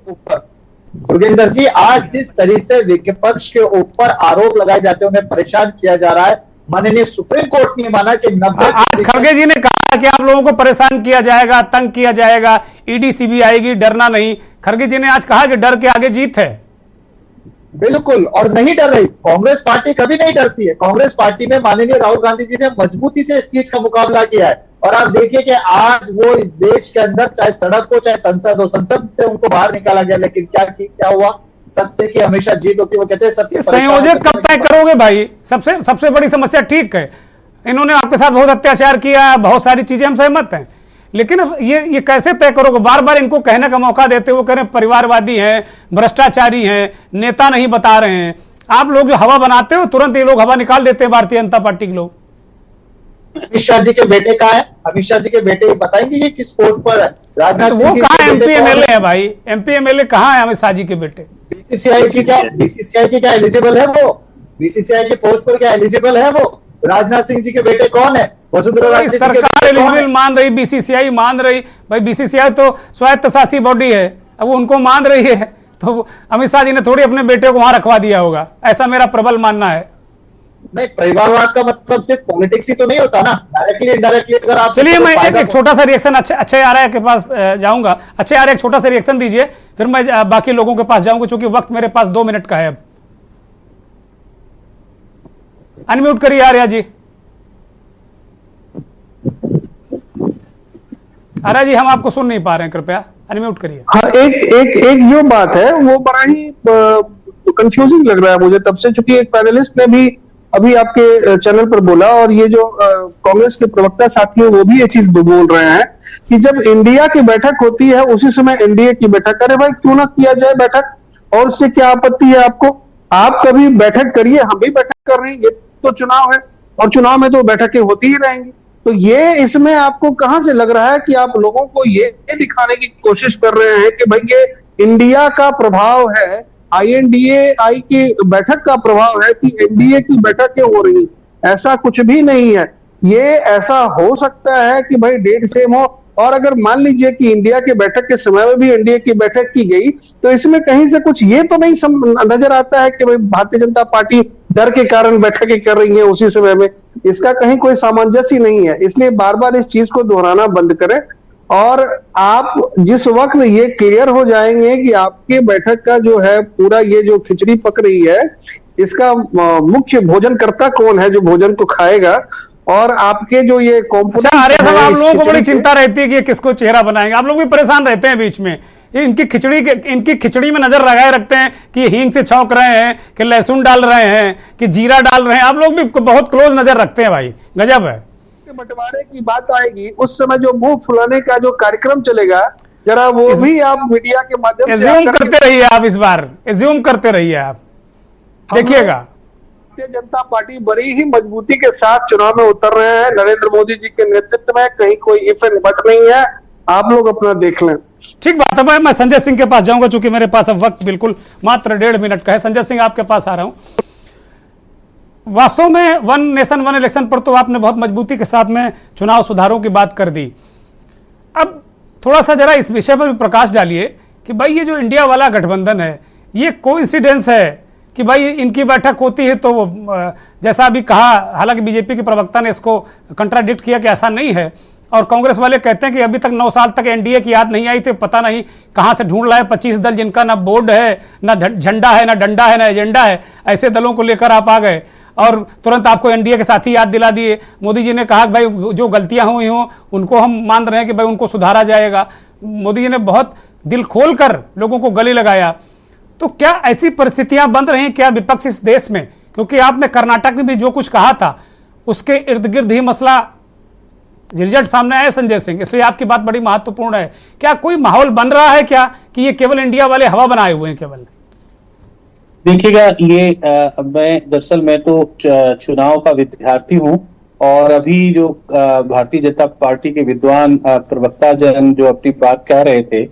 योगेंद्र जी, आज जिस तरीके से विपक्ष के ऊपर आरोप लगाए जाते हैं, उन्हें परेशान किया जा रहा है, माननीय सुप्रीम कोर्ट ने माना कि 90 आज खड़गे जी ने कहा कि आप लोगों को परेशान किया जाएगा, तंग किया जाएगा, ईडी सीबीआई आएगी, डरना नहीं। खड़गे जी ने आज कहा कि डर के आगे जीत है। बिल्कुल, और नहीं डर रही कांग्रेस पार्टी, कभी नहीं डरती है। कांग्रेस पार्टी में माननीय राहुल गांधी जी ने मजबूती से इस चीज का मुकाबला किया है, और आप देखिए कि आज वो इस देश के अंदर चाहे सड़क हो चाहे संसद हो, संसद से उनको बाहर निकाला गया, लेकिन क्या हुआ? सत्य की हमेशा जीत होती है। वो कहते हैं सत्य संयोजक कब तय करोगे भाई? सबसे बड़ी समस्या, ठीक है इन्होंने आपके साथ बहुत अत्याचार किया, बहुत सारी चीजें हम सहमत हैं, लेकिन अब ये कैसे तय करोगे? बार बार इनको कहने का मौका देते हो, कह रहे हैं परिवारवादी हैं, भ्रष्टाचारी हैं, नेता नहीं बता रहे हैं। आप लोग जो हवा बनाते हो तुरंत ये लोग हवा निकाल देते हैं, भारतीय जनता पार्टी के लोग। अमित शाह जी के बेटे कहाँ है? अमित शाह जी के बेटे बताएंगे ये किस पोस्ट पर है? राजनाथ तो वो कहाँ एमपी एमएलए है भाई? एमपी एमएलए कहाँ है अमित शाह जी के बेटे? बीसीसीआई की क्या एलिजिबल है वो? बीसीसीआई की पोस्ट पर क्या एलिजिबल है वो? राजनाथ सिंह जी के बेटे कौन है? वसुंधरा राजे सरकार एलिजिबल मान रही, बीसीसीआई मान रही। भाई बीसीसीआई तो स्वायत्त शासी बॉडी है, अब वो उनको मान रही है, तो अमित शाह जी ने थोड़ी अपने बेटे को वहां रखवा दिया होगा, ऐसा मेरा प्रबल मानना है। नहीं, परिवारवाद का मतलब सिर्फ पॉलिटिक्स ही तो नहीं होता ना, डायरेक्टली इनडायरेक्टली। अगर आप चलिए मैं एक छोटा सा रिएक्शन अच्छे आर्य के पास जाऊंगा। अच्छे आर्य एक छोटा सा रिएक्शन दीजिए, फिर मैं बाकी लोगों के पास जाऊंगा, क्योंकि वक्त मेरे पास 2 मिनट का है। अब अनम्यूट करिए आर्या जी। आर्या जी हम आपको सुन नहीं पा रहे हैं, कृपया अनम्यूट करिए। हाँ, एक जो बात है वो बड़ा ही कंफ्यूजिंग लग रहा है मुझे तब से, चूंकि एक पैनलिस्ट ने भी अभी आपके चैनल पर बोला, और ये जो कांग्रेस के प्रवक्ता साथी हैं वो भी ये चीज बोल रहे हैं कि जब इंडिया की बैठक होती है उसी समय एनडीए की बैठक करे। भाई क्यों ना किया जाए बैठक, और उससे क्या आपत्ति है आपको? आप कभी बैठक करिए, हम भी बैठक कर रहे हैं, ये तो चुनाव है और चुनाव में तो बैठकें होती ही रहेंगी। तो ये इसमें आपको कहां से लग रहा है कि आप लोगों को ये दिखाने की कोशिश कर रहे हैं कि भाई ये इंडिया का प्रभाव है, INDA की बैठक का प्रभाव है कि एनडीए की बैठकें हो रही? ऐसा कुछ भी नहीं है। ये ऐसा हो सकता है कि भाई डेट सेम हो, और अगर मान लीजिए कि इंडिया के बैठक के समय में भी एनडीए की बैठक की गई, तो इसमें कहीं से कुछ ये तो नहीं नजर आता है कि भाई भारतीय जनता पार्टी डर के कारण बैठकें कर रही है उसी समय में। इसका कहीं कोई सामंजस्य नहीं है, इसलिए बार बार इस चीज को दोहराना बंद करें। और आप जिस वक्त ये क्लियर हो जाएंगे कि आपके बैठक का जो है पूरा ये जो खिचड़ी पक रही है, इसका मुख्य भोजनकर्ता कौन है जो भोजन को खाएगा, और आपके जो ये अच्छा आर्य साहब, आप लोगों को बड़ी चिंता रहती है कि किसको चेहरा बनाएंगे, आप लोग भी परेशान रहते हैं बीच में। इनकी खिचड़ी में नजर लगाए रखते हैं कि हींग से छौंक रहे हैं, कि लहसुन डाल रहे हैं, कि जीरा डाल रहे हैं। आप लोग भी बहुत क्लोज नजर रखते हैं भाई, गजब है। बंटवारे की बात आएगी उस समय जो मुंह फुलाने का जो कार्यक्रम चलेगा, जरा वो भी आप मीडिया के माध्यम से एज्यूम करते रहिए, आप इस बार एज्यूम करते रहिए, आप देखिएगा। भारतीय जनता पार्टी बड़ी ही मजबूती के साथ चुनाव में उतर रहे हैं नरेंद्र मोदी जी के नेतृत्व में, कहीं कोई इफ एंड बट नहीं है। आप लोग अपना देख लें। ठीक बात है, मैं संजय सिंह के पास जाऊंगा, चूंकि मेरे पास अब वक्त बिल्कुल मात्र 1.5 मिनट का है। संजय सिंह आपके पास आ रहा हूं। वास्तव में 1 नेशन 1 इलेक्शन पर तो आपने बहुत मजबूती के साथ में चुनाव सुधारों की बात कर दी। अब थोड़ा सा जरा इस विषय पर भी प्रकाश डालिए कि भाई ये जो इंडिया वाला गठबंधन है, ये कोइंसिडेंस है कि भाई इनकी बैठक होती है तो वो जैसा अभी कहा, हालांकि बीजेपी के प्रवक्ता ने इसको कंट्राडिक्ट किया कि ऐसा नहीं है, और कांग्रेस वाले कहते हैं कि अभी तक 9 साल तक एनडीए की याद नहीं आई, तो पता नहीं कहां से ढूंढ लाए 25 दल जिनका ना बोर्ड है, ना झंडा है, ना डंडा है, ना एजेंडा है, ऐसे दलों को लेकर आप आ गए और तुरंत आपको एनडीए के साथी याद दिला दिए। मोदी जी ने कहा कि भाई जो गलतियां हुई हों उनको हम मान रहे हैं कि भाई उनको सुधारा जाएगा। मोदी जी ने बहुत दिल खोल कर लोगों को गले लगाया। तो क्या ऐसी परिस्थितियां बन रही हैं क्या विपक्ष इस देश में? क्योंकि आपने कर्नाटक में भी जो कुछ कहा था उसके इर्द गिर्द ही मसला रिजल्ट सामने आया संजय सिंह, इसलिए आपकी बात बड़ी महत्वपूर्ण है। क्या कोई माहौल बन रहा है क्या कि ये केवल इंडिया वाले हवा बनाए हुए हैं केवल? देखिएगा, ये दरअसल मैं तो चुनाव का विद्यार्थी हूं, और अभी जो भारतीय जनता पार्टी के विद्वान प्रवक्ता जन जो अपनी बात कह रहे थे,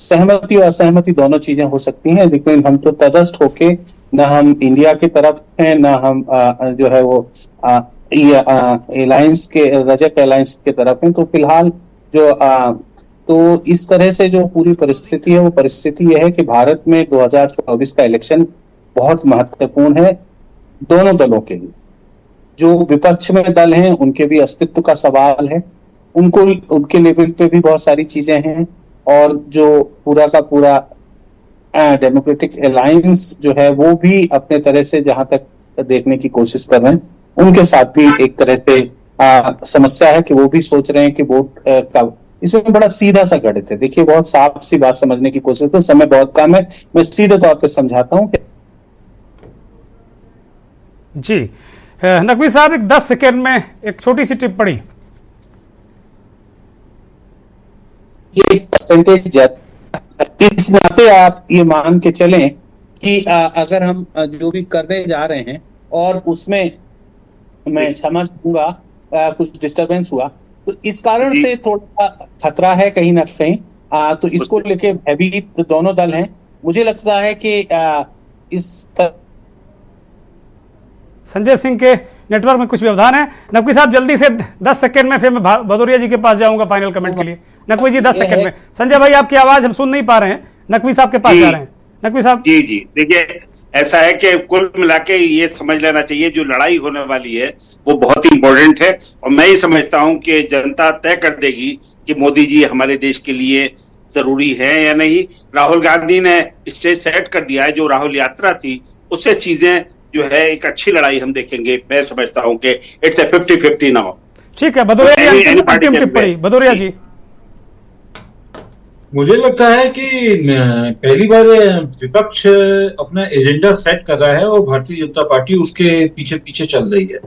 सहमति और असहमति दोनों चीजें हो सकती हैं, लेकिन हम तो तटस्थ होके, ना हम इंडिया की तरफ हैं, ना हम जो है वो एलायंस के रजक एलायंस के तरफ हैं। तो फिलहाल जो तो इस तरह से जो पूरी परिस्थिति है वो परिस्थिति यह है कि भारत में 2024 का इलेक्शन बहुत महत्वपूर्ण है दोनों दलों के लिए। जो विपक्ष में दल हैं उनके भी अस्तित्व का सवाल है, उनके लेवल पे भी बहुत सारी चीजें हैं, और जो पूरा का पूरा डेमोक्रेटिक अलायंस जो है वो भी अपने तरह से जहां तक देखने की कोशिश कर रहे हैं, उनके साथ भी एक तरह से समस्या है कि वो भी सोच रहे हैं कि वोट का इसमें बड़ा सीधा सा गणित है। देखिए, बहुत साफ सी बात समझने की कोशिश कर, समय बहुत कम है, मैं सीधे तौर पे समझाता हूं। जी नकवी साहब, एक 10 सेकेंड में एक छोटी सी टिप्पणी। ये परसेंटेज इस नाते आप ये मान के चलें कि अगर हम जो भी करने जा रहे हैं और उसमें मैं क्षमा चाहूंगा कुछ डिस्टरबेंस हुआ, तो इस कारण से थोड़ा खतरा है कहीं ना कहीं। तो इसको लेके भयभीत दोनों दल हैं। मुझे लगता है कि इस संजय सिंह के नेटवर्क में कुछ व्यवधान है। नकवी साहब जल्दी से 10 सेकंड में, फिर मैं भदौरिया जी के पास जाऊंगा फाइनल कमेंट के लिए। नकवी जी 10 सेकंड में। संजय भाई आपकी आवाज हम सुन नहीं पा रहे हैं, नकवी साहब के पास जा रहे हैं। नकवी साहब जी देखिए, ऐसा है कि कुल मिला के ये समझ लेना चाहिए जो लड़ाई होने वाली है वो बहुत ही इंपॉर्टेंट है, और मैं ही समझता हूं कि जनता तय कर देगी कि मोदी जी हमारे देश के लिए जरूरी है या नहीं। राहुल गांधी ने स्टेज सेट कर दिया है, जो राहुल यात्रा थी उससे चीजें जो है एक अच्छी लड़ाई हम देखेंगे। मैं समझता हूं कि इट्स ए 50-50 नाउ। ठीक है, भदौरिया जी अंतिम टिप्पणी। भदौरिया जी, मुझे लगता है कि पहली बार विपक्ष अपना एजेंडा सेट कर रहा है और भारतीय जनता पार्टी उसके पीछे पीछे चल रही है।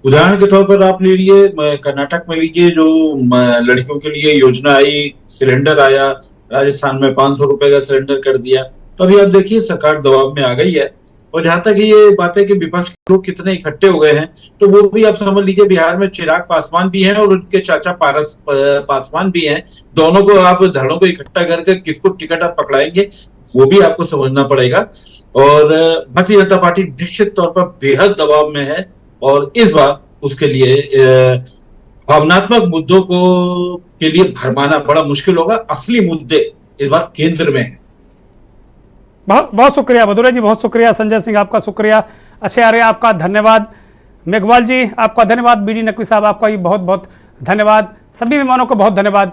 उदाहरण के तौर पर आप ले लीजिए, कर्नाटक में लीजिए, जो लड़कियों के लिए योजना आई, सिलेंडर आया, राजस्थान में 500 रुपए का सिलेंडर कर दिया। तो अभी आप देखिए सरकार दबाव में आ गई है। और जहां तक ये बात है कि विपक्ष के लोग कितने इकट्ठे हो गए हैं, तो वो भी आप समझ लीजिए बिहार में चिराग पासवान भी हैं और उनके चाचा पारस पासवान भी हैं। दोनों को आप धड़ों को इकट्ठा करके किसको टिकट आप पकड़ाएंगे वो भी आपको समझना पड़ेगा। और भारतीय जनता पार्टी निश्चित तौर पर बेहद दबाव में है और इस बार उसके लिए भावनात्मक मुद्दों को के लिए भरमाना बड़ा मुश्किल होगा। असली मुद्दे इस बार केंद्र में है। बहुत बहुत शुक्रिया भदौरिया जी, बहुत शुक्रिया। संजय सिंह आपका शुक्रिया। अच्छे आर्य आपका धन्यवाद। मेघवाल जी आपका धन्यवाद। बीडी नकवी साहब आपका भी बहुत बहुत धन्यवाद। सभी मेहमानों को बहुत धन्यवाद,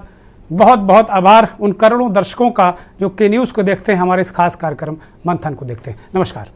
बहुत बहुत आभार उन करोड़ों दर्शकों का जो के न्यूज़ को देखते हैं, हमारे इस खास कार्यक्रम मंथन को देखते हैं। नमस्कार।